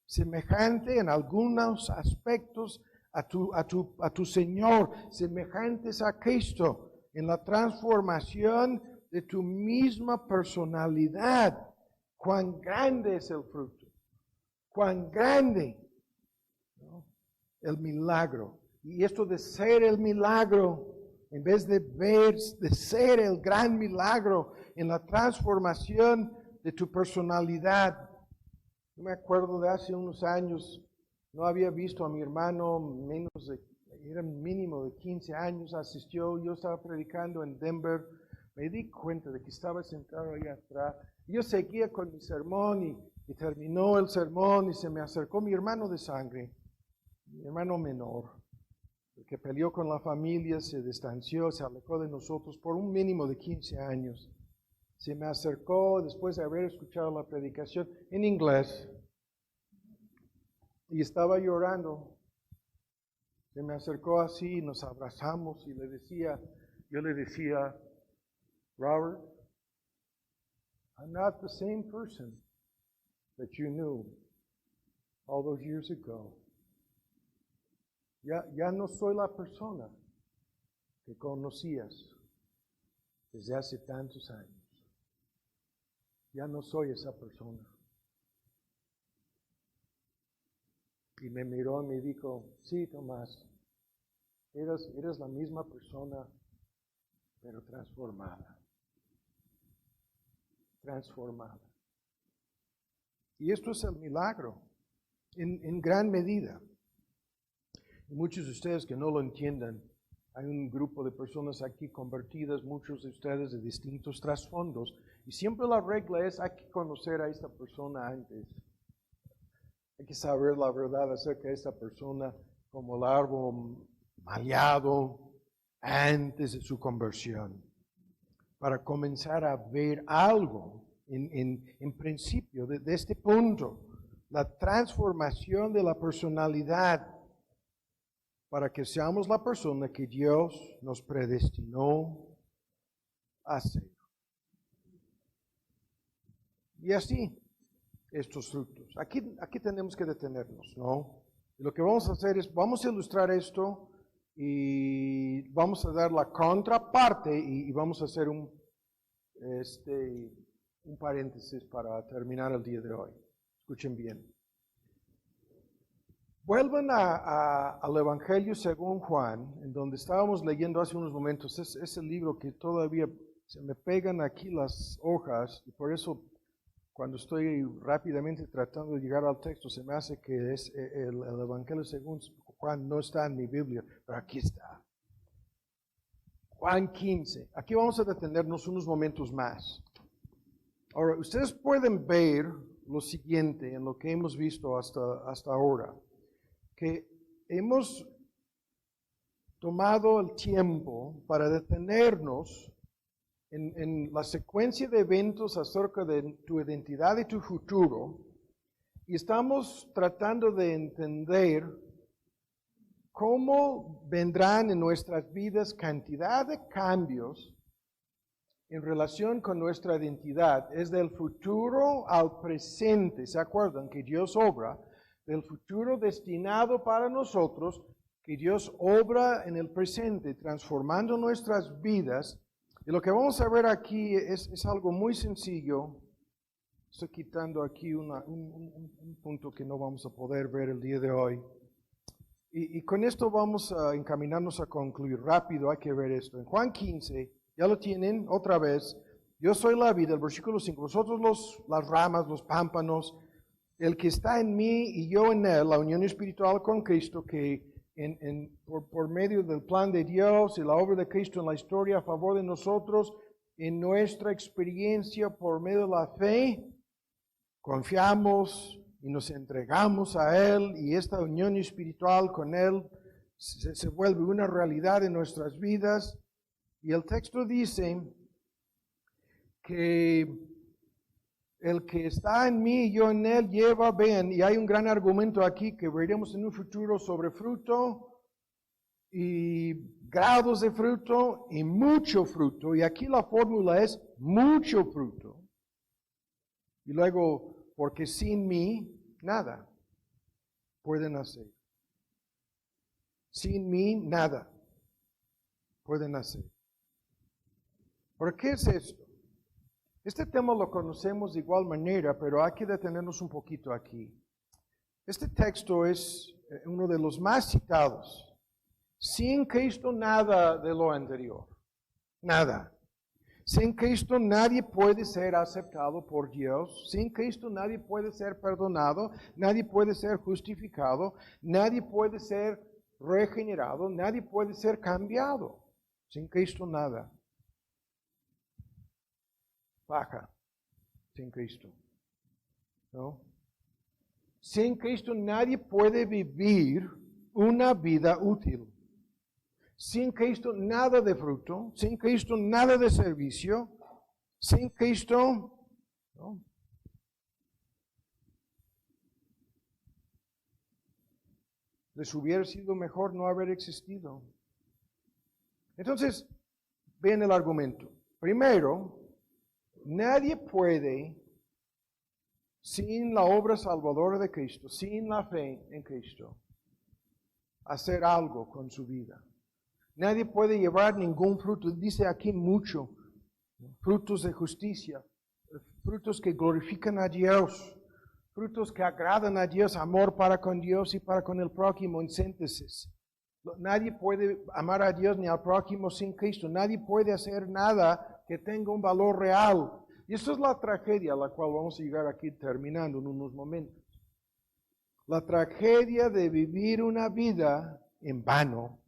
semejante en algunos aspectos a tu Señor, semejantes a Cristo, en la transformación de tu misma personalidad. Cuán grande es el fruto, cuán grande, ¿no? El milagro. Y esto de ser el milagro, en vez de ver, de ser el gran milagro en la transformación de tu personalidad. Yo me acuerdo de hace unos años, no había visto a mi hermano, era mínimo de 15 años, asistió, yo estaba predicando en Denver, me di cuenta de que estaba sentado ahí atrás. Yo seguía con mi sermón y terminó el sermón y se me acercó mi hermano de sangre. mi hermano menor, el que peleó con la familia, se distanció, se alejó de nosotros por un mínimo de 15 años. Se me acercó después de haber escuchado la predicación en inglés y estaba llorando. Se me acercó así, nos abrazamos y yo le decía, Robert, I'm not the same person that you knew all those years ago. Ya no soy la persona que conocías desde hace tantos años. Ya no soy esa persona. Y me miró y me dijo, sí, Tomás, eres la misma persona, pero transformada. Transformada. Y esto es el milagro, en gran medida. Y muchos de ustedes que no lo entiendan, hay un grupo de personas aquí convertidas, muchos de ustedes de distintos trasfondos, y siempre la regla es, hay que conocer a esta persona antes. Hay que saber la verdad acerca de esta persona como el árbol maleado antes de su conversión, para comenzar a ver algo en principio de este punto, la transformación de la personalidad, para que seamos la persona que Dios nos predestinó a ser. Y así, estos frutos. Aquí tenemos que detenernos, ¿no? Y lo que vamos a hacer es, vamos a ilustrar esto y vamos a dar la contraparte y vamos a hacer un paréntesis para terminar el día de hoy. Escuchen bien. Vuelvan al Evangelio según Juan, en donde estábamos leyendo hace unos momentos. Es el libro que todavía se me pegan aquí las hojas y por eso cuando estoy rápidamente tratando de llegar al texto se me hace que es el Evangelio según Juan, no está en mi Biblia, pero aquí está. Juan 15. Aquí vamos a detenernos unos momentos más. Ahora, ustedes pueden ver lo siguiente en lo que hemos visto hasta ahora, que hemos tomado el tiempo para detenernos en la secuencia de eventos acerca de tu identidad y tu futuro, y estamos tratando de entender cómo vendrán en nuestras vidas cantidad de cambios en relación con nuestra identidad. Es del futuro al presente. ¿Se acuerdan que Dios obra del futuro destinado para nosotros, que Dios obra en el presente, transformando nuestras vidas? Y lo que vamos a ver aquí es algo muy sencillo. Estoy quitando aquí un punto que no vamos a poder ver el día de hoy. Y con esto vamos a encaminarnos a concluir. Rápido, hay que ver esto. En Juan 15, ya lo tienen otra vez. Yo soy la vida, el versículo 5. Vosotros las ramas, los pámpanos. El que está en mí y yo en él, la unión espiritual con Cristo, que por medio del plan de Dios y la obra de Cristo en la historia a favor de nosotros, en nuestra experiencia por medio de la fe, confiamos y nos entregamos a Él, y esta unión espiritual con Él se vuelve una realidad en nuestras vidas. Y el texto dice que el que está en mí y yo en él lleva, vean, y hay un gran argumento aquí que veremos en un futuro sobre fruto y grados de fruto y mucho fruto. Y aquí la fórmula es mucho fruto. Y luego, porque sin mí nada pueden hacer. Sin mí nada pueden hacer. ¿Por qué es esto? Este tema lo conocemos de igual manera, pero hay que detenernos un poquito aquí. Este texto es uno de los más citados. Sin Cristo nada de lo anterior. Nada. Sin Cristo nadie puede ser aceptado por Dios. Sin Cristo nadie puede ser perdonado. Nadie puede ser justificado. Nadie puede ser regenerado. Nadie puede ser cambiado. Sin Cristo nada. Baja, sin Cristo. ¿No? Sin Cristo nadie puede vivir una vida útil. Sin Cristo nada de fruto, sin Cristo nada de servicio, sin Cristo, ¿no? Les hubiera sido mejor no haber existido. Entonces, ven el argumento. Primero, nadie puede, sin la obra salvadora de Cristo, sin la fe en Cristo, hacer algo con su vida. Nadie puede llevar ningún fruto. Dice aquí mucho. Frutos de justicia, frutos que glorifican a Dios, frutos que agradan a Dios, amor para con Dios y para con el prójimo, en síntesis. Nadie puede amar a Dios ni al prójimo sin Cristo. Nadie puede hacer nada que tenga un valor real. Y esa es la tragedia a la cual vamos a llegar aquí terminando en unos momentos. La tragedia de vivir una vida en vano.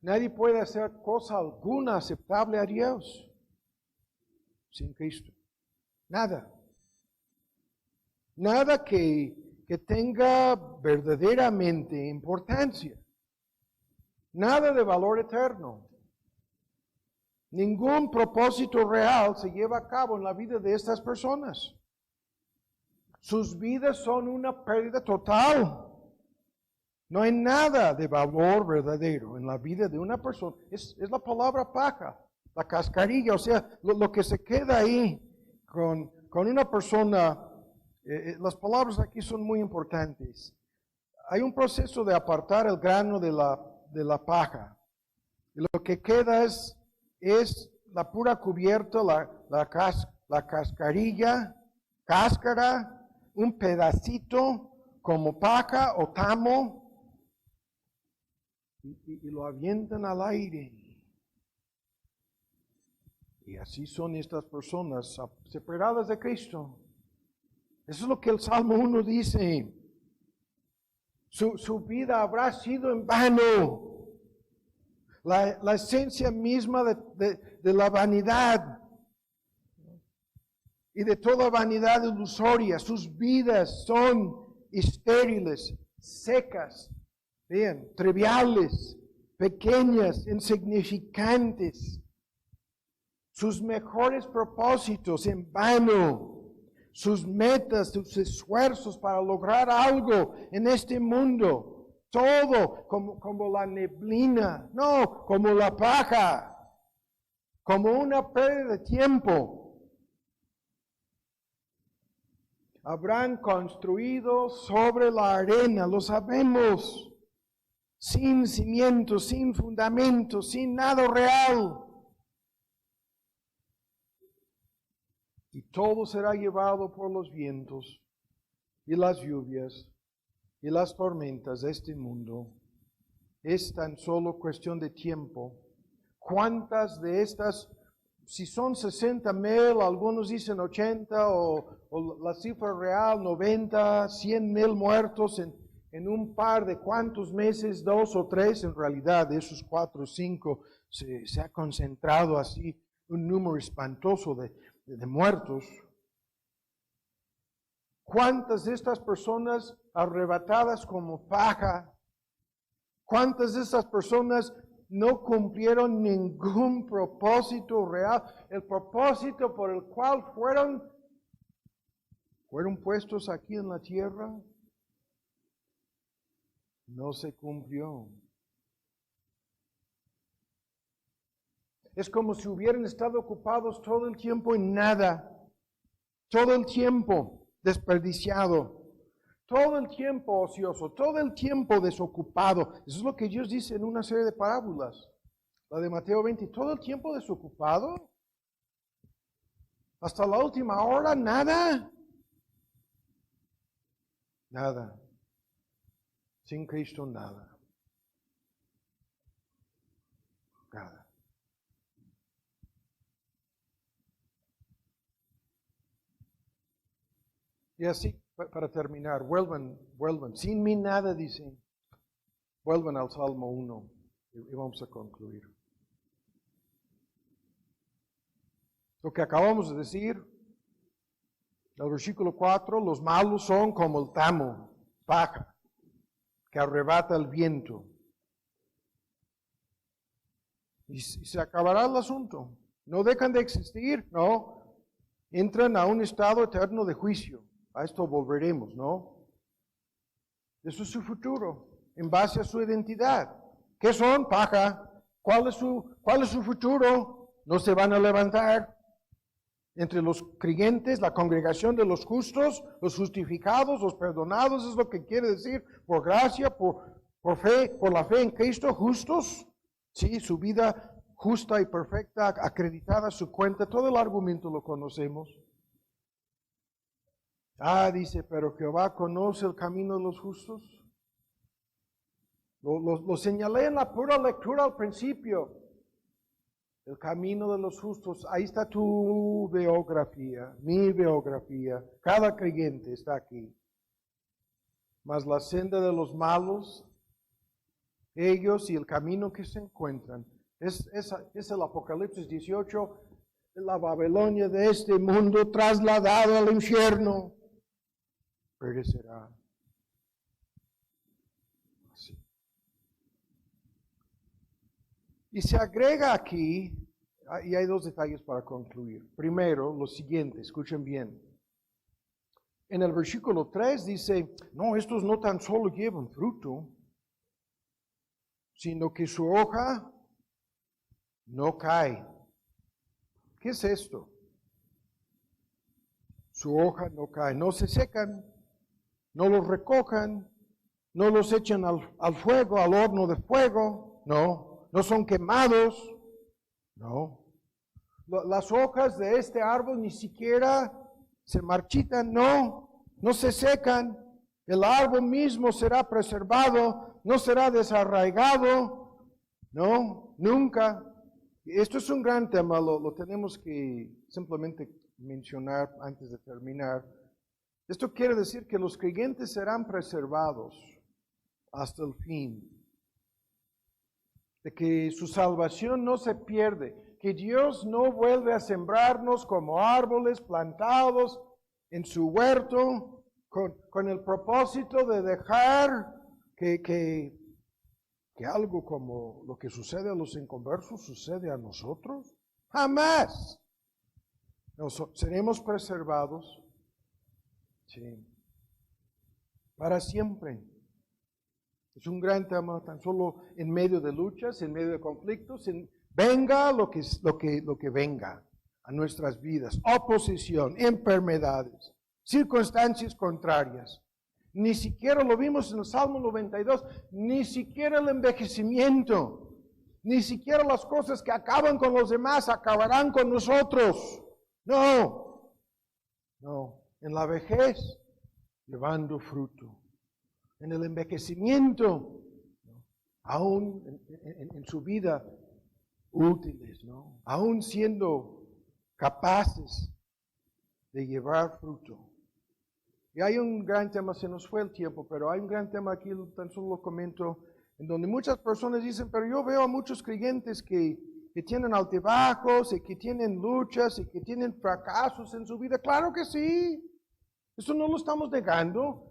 Nadie puede hacer cosa alguna aceptable a Dios sin Cristo. Nada. Nada que tenga verdaderamente importancia. Nada de valor eterno. Ningún propósito real se lleva a cabo en la vida de estas personas. Sus vidas son una pérdida total. No hay nada de valor verdadero en la vida de una persona. Es la palabra paja, la cascarilla, o sea, lo que se queda ahí con una persona. Las palabras aquí son muy importantes. Hay un proceso de apartar el grano de la paja. Y lo que queda es la pura cubierta, la cascarilla, cáscara, un pedacito como paja o tamo. Y lo avientan al aire. Y así son estas personas separadas de Cristo. Eso es lo que el Salmo 1 dice. Su vida habrá sido en vano. La esencia misma de la vanidad y de toda vanidad ilusoria. Sus vidas son estériles, secas. Vean, triviales, pequeñas, insignificantes. Sus mejores propósitos en vano. Sus metas, sus esfuerzos para lograr algo en este mundo. Todo como la neblina, no, como la paja. Como una pérdida de tiempo. Habrán construido sobre la arena, lo sabemos. Sin cimientos, sin fundamentos, sin nada real. Y todo será llevado por los vientos y las lluvias y las tormentas de este mundo. Es tan solo cuestión de tiempo. ¿Cuántas de estas, si son 60,000, algunos dicen 80 o la cifra real 90, 100,000 muertos en un par de cuántos meses, 2 o 3, en realidad de esos 4 o 5 se ha concentrado así un número espantoso de muertos. ¿Cuántas de estas personas arrebatadas como paja? ¿Cuántas de estas personas no cumplieron ningún propósito real? El propósito por el cual fueron puestos aquí en la tierra no se cumplió. Es como si hubieran estado ocupados todo el tiempo en nada, todo el tiempo desperdiciado, todo el tiempo ocioso, todo el tiempo desocupado. Eso es lo que Dios dice en una serie de parábolas, la de Mateo 20, todo el tiempo desocupado, hasta la última hora, nada. Sin Cristo nada. Nada. Y así, para terminar, vuelvan. Sin mí nada, dicen. Vuelvan al Salmo 1 y vamos a concluir. Lo que acabamos de decir, el versículo 4, los malos son como el tamo, paja. que arrebata el viento. Y se acabará el asunto. No dejan de existir, no. Entran a un estado eterno de juicio. A esto volveremos, ¿no? Eso es su futuro, en base a su identidad. ¿Qué son? Paja. ¿Cuál es su futuro? No se van a levantar. Entre los creyentes, la congregación de los justos, los justificados, los perdonados, es lo que quiere decir, por gracia, por fe, por la fe en Cristo, justos. Sí, su vida justa y perfecta, acreditada a su cuenta, todo el argumento lo conocemos. Dice, pero Jehová conoce el camino de los justos. Lo señalé en la pura lectura al principio. El camino de los justos, ahí está tu biografía, mi biografía. Cada creyente está aquí. Mas la senda de los malos, ellos y el camino que se encuentran, es el Apocalipsis 18, la Babilonia de este mundo trasladado al infierno. Perecerá. Así. Y se agrega aquí, y hay dos detalles para concluir. Primero, lo siguiente, escuchen bien. En el versículo 3 dice, no, estos no tan solo llevan fruto, sino que su hoja no cae. ¿Qué es esto? Su hoja no cae, no se secan, no los recojan, no los echan al fuego, al horno de fuego, no son quemados, no. Las hojas de este árbol ni siquiera se marchitan, no se secan. El árbol mismo será preservado, no será desarraigado, no, nunca. Esto es un gran tema, lo tenemos que simplemente mencionar antes de terminar. Esto quiere decir que los creyentes serán preservados hasta el fin. De que su salvación no se pierde, que Dios no vuelve a sembrarnos como árboles plantados en su huerto con el propósito de dejar que algo como lo que sucede a los inconversos sucede a nosotros. Jamás. Seremos preservados, sí, para siempre. Es un gran tema, tan solo en medio de luchas, en medio de conflictos, venga lo que venga a nuestras vidas, oposición, enfermedades, circunstancias contrarias. Ni siquiera lo vimos en el Salmo 92, ni siquiera el envejecimiento, ni siquiera las cosas que acaban con los demás acabarán con nosotros. No, en la vejez, llevando fruto. En el envejecimiento, aún en su vida, útiles, aún siendo capaces de llevar fruto. Y hay un gran tema, se nos fue el tiempo, pero hay un gran tema aquí, tan solo lo comento, en donde muchas personas dicen, pero yo veo a muchos creyentes que tienen altibajos y que tienen luchas y que tienen fracasos en su vida. Claro que sí, eso no lo estamos negando.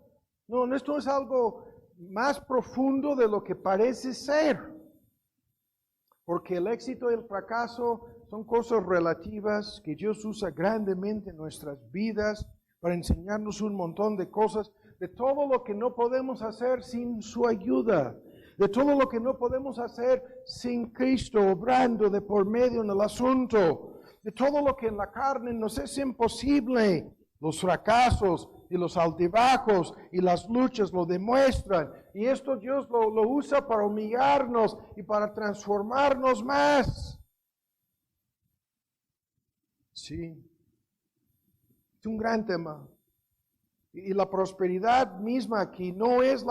No, esto es algo más profundo de lo que parece ser. Porque el éxito y el fracaso son cosas relativas que Dios usa grandemente en nuestras vidas para enseñarnos un montón de cosas, de todo lo que no podemos hacer sin su ayuda, de todo lo que no podemos hacer sin Cristo obrando de por medio en el asunto, de todo lo que en la carne nos es imposible. Los fracasos y los altibajos y las luchas lo demuestran. Y esto Dios lo usa para humillarnos y para transformarnos más. Sí. Es un gran tema. Y la prosperidad misma aquí no es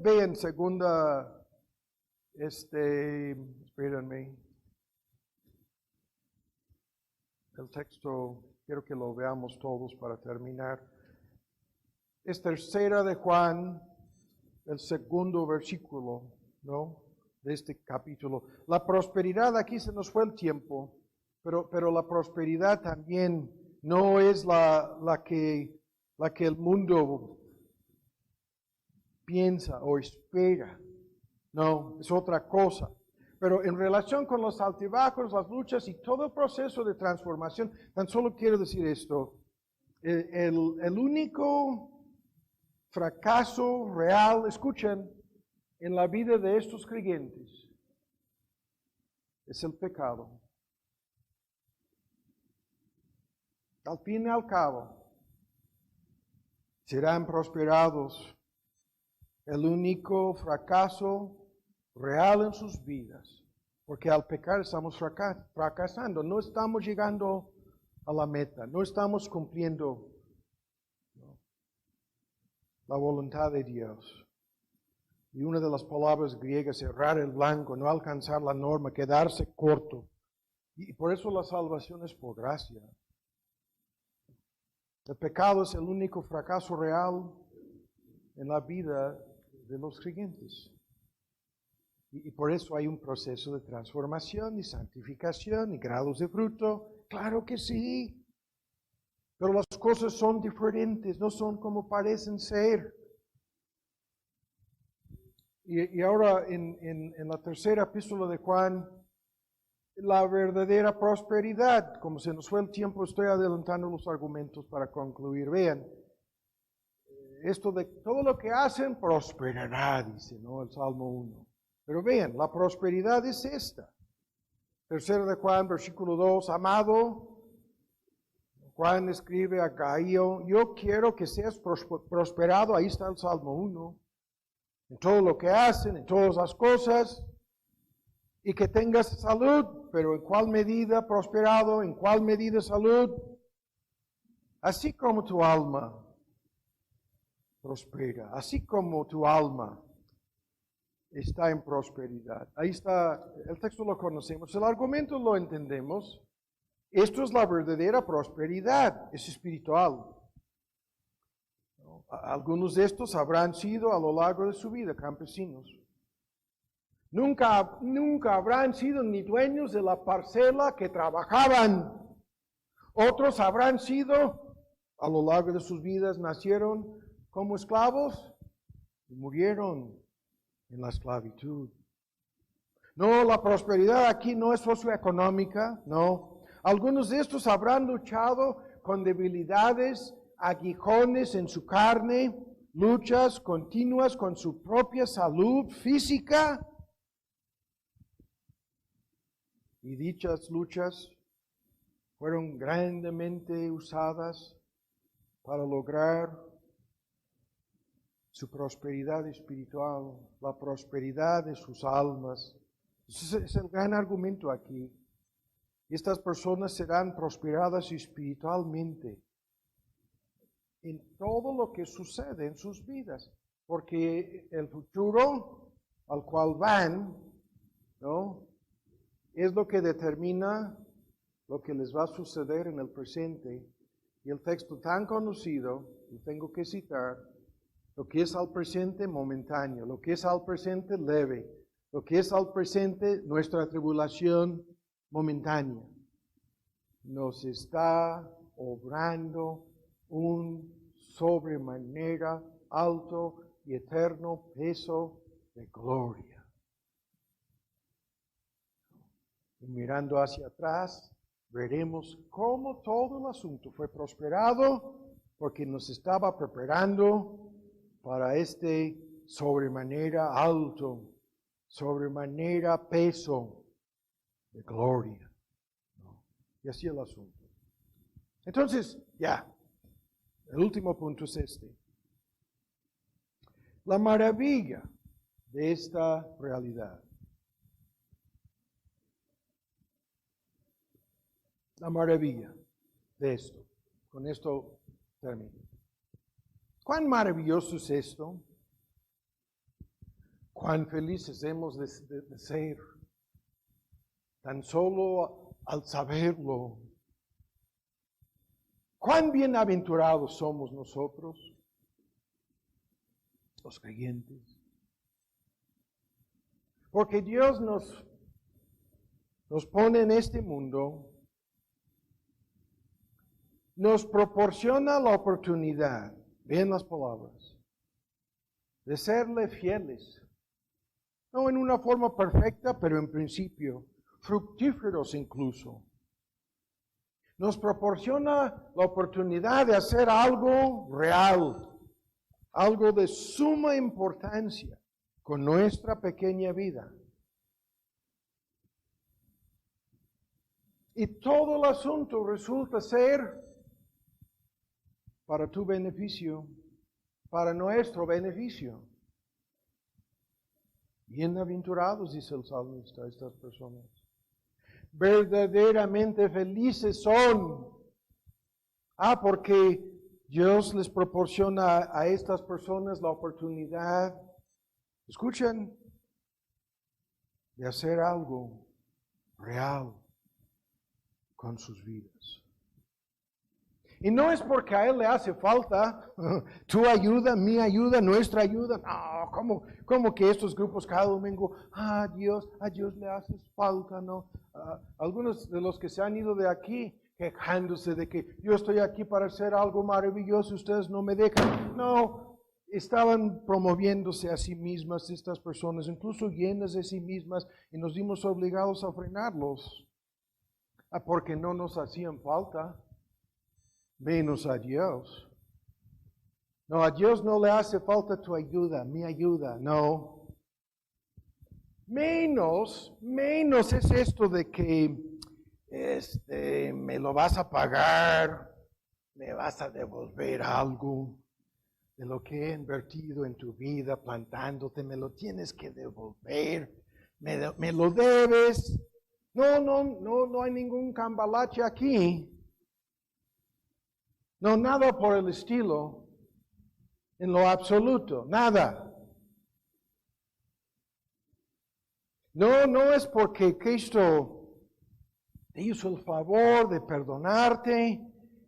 vean segunda, espérenme. El texto, quiero que lo veamos todos para terminar. Es tercera de Juan, el segundo versículo, de este capítulo. La prosperidad, aquí se nos fue el tiempo, pero la prosperidad también no es la que el mundo piensa o espera. No, es otra cosa. Pero en relación con los altibajos, las luchas y todo el proceso de transformación, tan solo quiero decir esto. El único fracaso real, escuchen, en la vida de estos creyentes es el pecado. Al fin y al cabo, serán prosperados. El único fracaso real en sus vidas, porque al pecar estamos fracasando, no estamos llegando a la meta, no estamos cumpliendo la voluntad de Dios. Y una de las palabras griegas, errar el blanco, no alcanzar la norma, quedarse corto. Y por eso la salvación es por gracia. El pecado es el único fracaso real en la vida de los creyentes. Y por eso hay un proceso de transformación y santificación y grados de fruto. Claro que sí. Pero las cosas son diferentes, no son como parecen ser. Y ahora en la tercera epístola de Juan, la verdadera prosperidad. Como se nos fue el tiempo, estoy adelantando los argumentos para concluir. Vean, esto de todo lo que hacen prosperará, dice, ¿no? El Salmo 1. Pero vean, la prosperidad es esta. Tercero de Juan, versículo 2, amado, Juan escribe a Gaio, yo quiero que seas prosperado, ahí está el Salmo 1, en todo lo que hacen, en todas las cosas, y que tengas salud, pero ¿en cuál medida prosperado? ¿En cuál medida salud? Así como tu alma prospera, así como tu alma está en prosperidad. Ahí está, el texto lo conocemos, el argumento lo entendemos. Esto es la verdadera prosperidad, es espiritual. Algunos de estos habrán sido a lo largo de su vida campesinos. Nunca habrán sido ni dueños de la parcela que trabajaban. Otros habrán sido, a lo largo de sus vidas, nacieron como esclavos y murieron en la esclavitud. No, la prosperidad aquí no es socioeconómica, no. Algunos de estos habrán luchado con debilidades, aguijones en su carne, luchas continuas con su propia salud física. Y dichas luchas fueron grandemente usadas para lograr su prosperidad espiritual, la prosperidad de sus almas. Ese es el gran argumento aquí. Estas personas serán prosperadas espiritualmente en todo lo que sucede en sus vidas, porque el futuro al cual van, ¿no?, es lo que determina lo que les va a suceder en el presente. Y el texto tan conocido, lo tengo que citar, lo que es al presente momentáneo, lo que es al presente leve, lo que es al presente nuestra tribulación momentánea. Nos está obrando un sobremanera alto y eterno peso de gloria. Y mirando hacia atrás, veremos cómo todo el asunto fue prosperado porque nos estaba preparando para este sobremanera alto, sobremanera peso de gloria. Y así el asunto. Entonces, ya, el último punto es este. La maravilla de esta realidad. La maravilla de esto. Con esto termino. ¿Cuán maravilloso es esto? ¿Cuán felices hemos de ser? Tan solo al saberlo. ¿Cuán bienaventurados somos nosotros, los creyentes? Porque Dios nos pone en este mundo, nos proporciona la oportunidad, vean las palabras, de serle fieles. No en una forma perfecta, pero en principio, fructíferos incluso. Nos proporciona la oportunidad de hacer algo real, algo de suma importancia con nuestra pequeña vida. Y todo el asunto resulta ser para tu beneficio, para nuestro beneficio. Bienaventurados, dice el salmista, estas personas. Verdaderamente felices son. Porque Dios les proporciona a estas personas la oportunidad, escuchen, de hacer algo real con sus vidas. Y no es porque a Él le hace falta tu ayuda, mi ayuda, nuestra ayuda. No, ¿cómo que estos grupos cada domingo, a Dios le hace falta, no? Algunos de los que se han ido de aquí quejándose de que yo estoy aquí para hacer algo maravilloso, ustedes no me dejan. No, estaban promoviéndose a sí mismas estas personas, incluso llenas de sí mismas, y nos vimos obligados a frenarlos, porque no nos hacían falta. Menos a Dios. No, a Dios no le hace falta tu ayuda, mi ayuda, no. Menos es esto de que me lo vas a pagar, me vas a devolver algo de lo que he invertido en tu vida, plantándote, me lo tienes que devolver, me lo debes. No hay ningún cambalache aquí. No, nada por el estilo, en lo absoluto, nada. No es porque Cristo te hizo el favor de perdonarte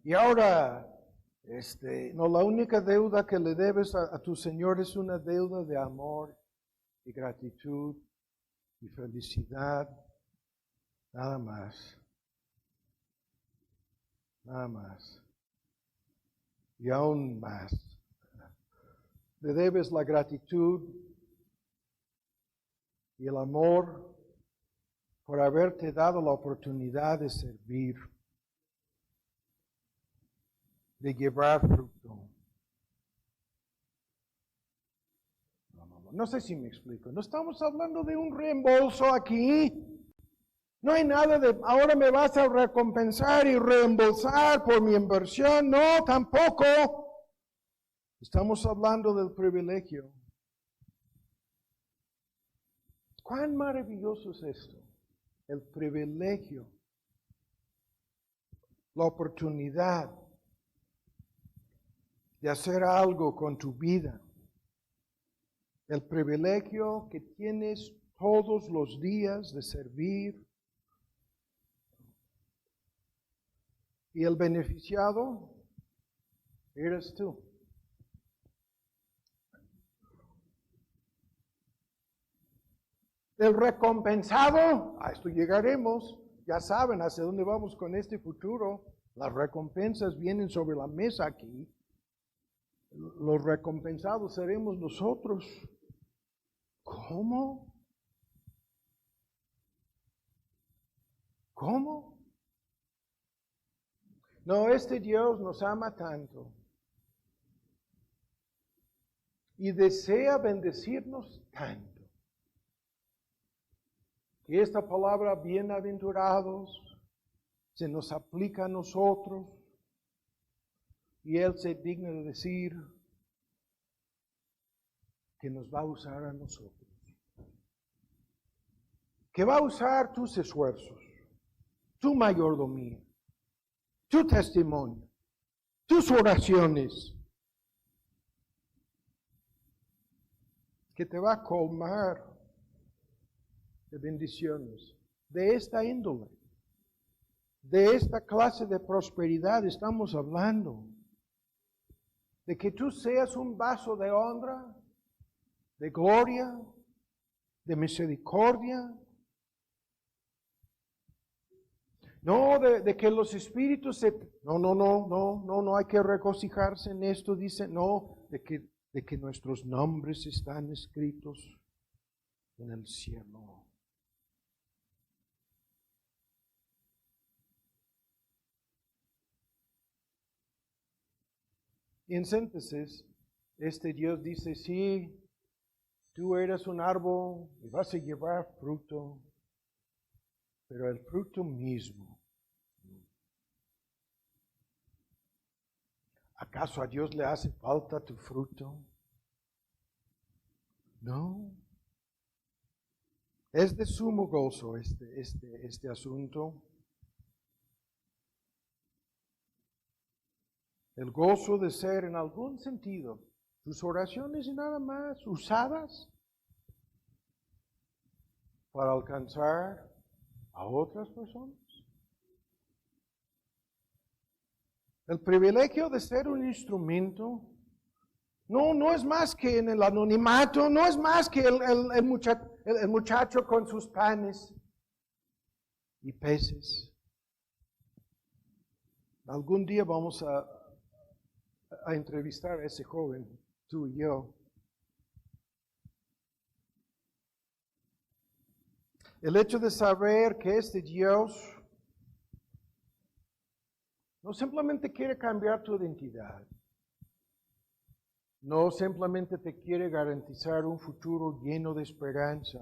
y ahora, no, la única deuda que le debes a tu Señor es una deuda de amor y gratitud y felicidad, nada más. Nada más. Y aún más. Le debes la gratitud y el amor por haberte dado la oportunidad de servir, de llevar fruto. No sé si me explico. No estamos hablando de un reembolso aquí. No hay nada de, ahora me vas a recompensar y reembolsar por mi inversión. No, tampoco. Estamos hablando del privilegio. ¿Cuán maravilloso es esto? El privilegio. La oportunidad de hacer algo con tu vida. El privilegio que tienes todos los días de servir. Y el beneficiado eres tú. El recompensado, a esto llegaremos, ya saben hacia dónde vamos con este futuro. Las recompensas vienen sobre la mesa aquí. Los recompensados seremos nosotros. ¿Cómo? ¿Cómo? No, este Dios nos ama tanto y desea bendecirnos tanto que esta palabra bienaventurados se nos aplica a nosotros y Él se digna de decir que nos va a usar a nosotros, que va a usar tus esfuerzos, tu mayordomía, tu testimonio, tus oraciones, que te va a colmar de bendiciones de esta índole, de esta clase de prosperidad estamos hablando, de que tú seas un vaso de honra, de gloria, de misericordia. No, de que los espíritus se... No hay que regocijarse en esto, dice, no, de que de que nuestros nombres están escritos en el cielo. Y en síntesis, este Dios dice, sí, tú eres un árbol y vas a llevar fruto, pero el fruto mismo, ¿acaso a Dios le hace falta tu fruto? No. Es de sumo gozo este asunto. El gozo de ser en algún sentido, tus oraciones y nada más, usadas para alcanzar a otras personas. El privilegio de ser un instrumento no es más que en el anonimato, no es más que el muchacho con sus panes y peces. Algún día vamos a entrevistar a ese joven, tú y yo. El hecho de saber que este Dios no simplemente quiere cambiar tu identidad, no simplemente te quiere garantizar un futuro lleno de esperanza.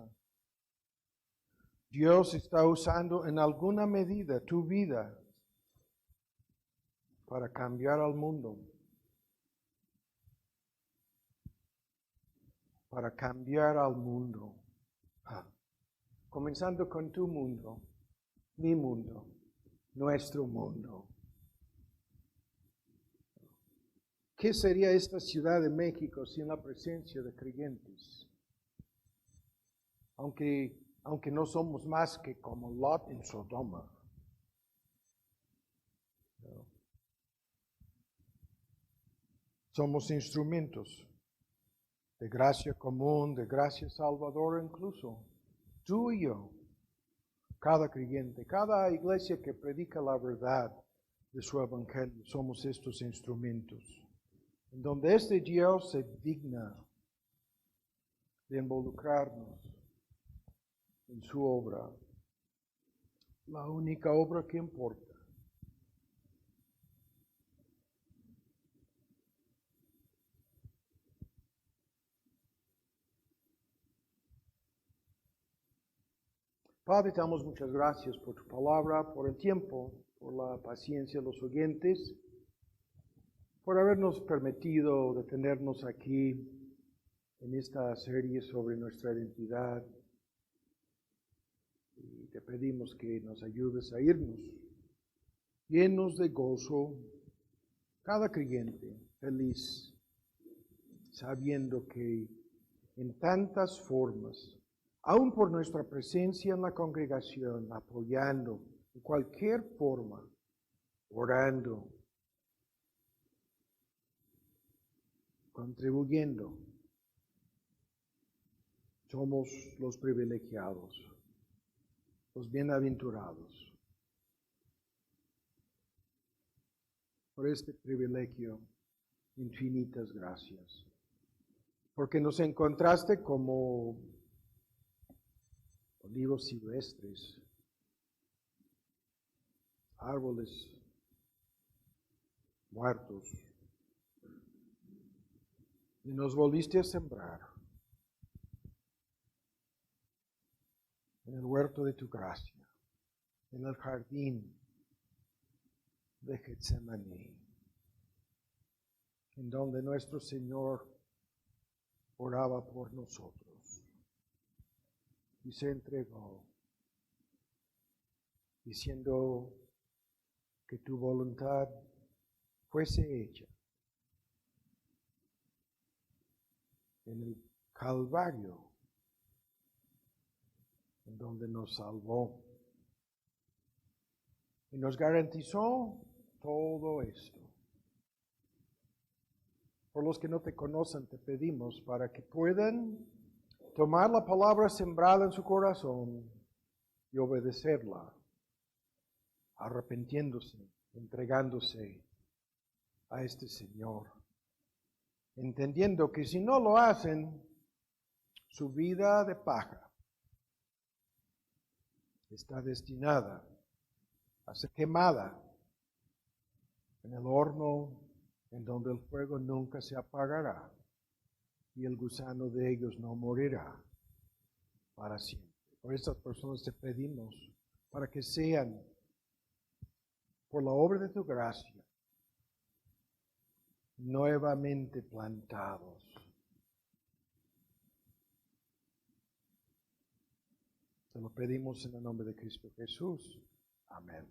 Dios está usando en alguna medida tu vida para cambiar al mundo. Para cambiar al mundo. Comenzando con tu mundo, mi mundo, nuestro mundo. ¿Qué sería esta Ciudad de México sin la presencia de creyentes? Aunque no somos más que como Lot en Sodoma. Somos instrumentos de gracia común, de gracia salvadora incluso. Tú y yo, cada creyente, cada iglesia que predica la verdad de su evangelio, somos estos instrumentos. En donde este Dios se digna de involucrarnos en su obra, la única obra que importa. Padre, te damos muchas gracias por tu palabra, por el tiempo, por la paciencia de los oyentes, por habernos permitido detenernos aquí en esta serie sobre nuestra identidad. Y te pedimos que nos ayudes a irnos llenos de gozo, cada creyente feliz, sabiendo que en tantas formas, aún por nuestra presencia en la congregación, apoyando de cualquier forma, orando, contribuyendo, somos los privilegiados, los bienaventurados. Por este privilegio, infinitas gracias. Porque nos encontraste como olivos silvestres, árboles muertos, y nos volviste a sembrar en el huerto de tu gracia, en el jardín de Getsemaní, en donde nuestro Señor oraba por nosotros y se entregó, diciendo que tu voluntad fuese hecha en el Calvario, en donde nos salvó y nos garantizó todo esto. Por los que no te conocen, te pedimos para que puedan tomar la palabra sembrada en su corazón y obedecerla, arrepintiéndose, entregándose a este Señor entendiendo que si no lo hacen, su vida de paja está destinada a ser quemada en el horno en donde el fuego nunca se apagará y el gusano de ellos no morirá para siempre. Por estas personas te pedimos para que sean, por la obra de tu gracia, nuevamente plantados. Te lo pedimos en el nombre de Cristo Jesús. Amén.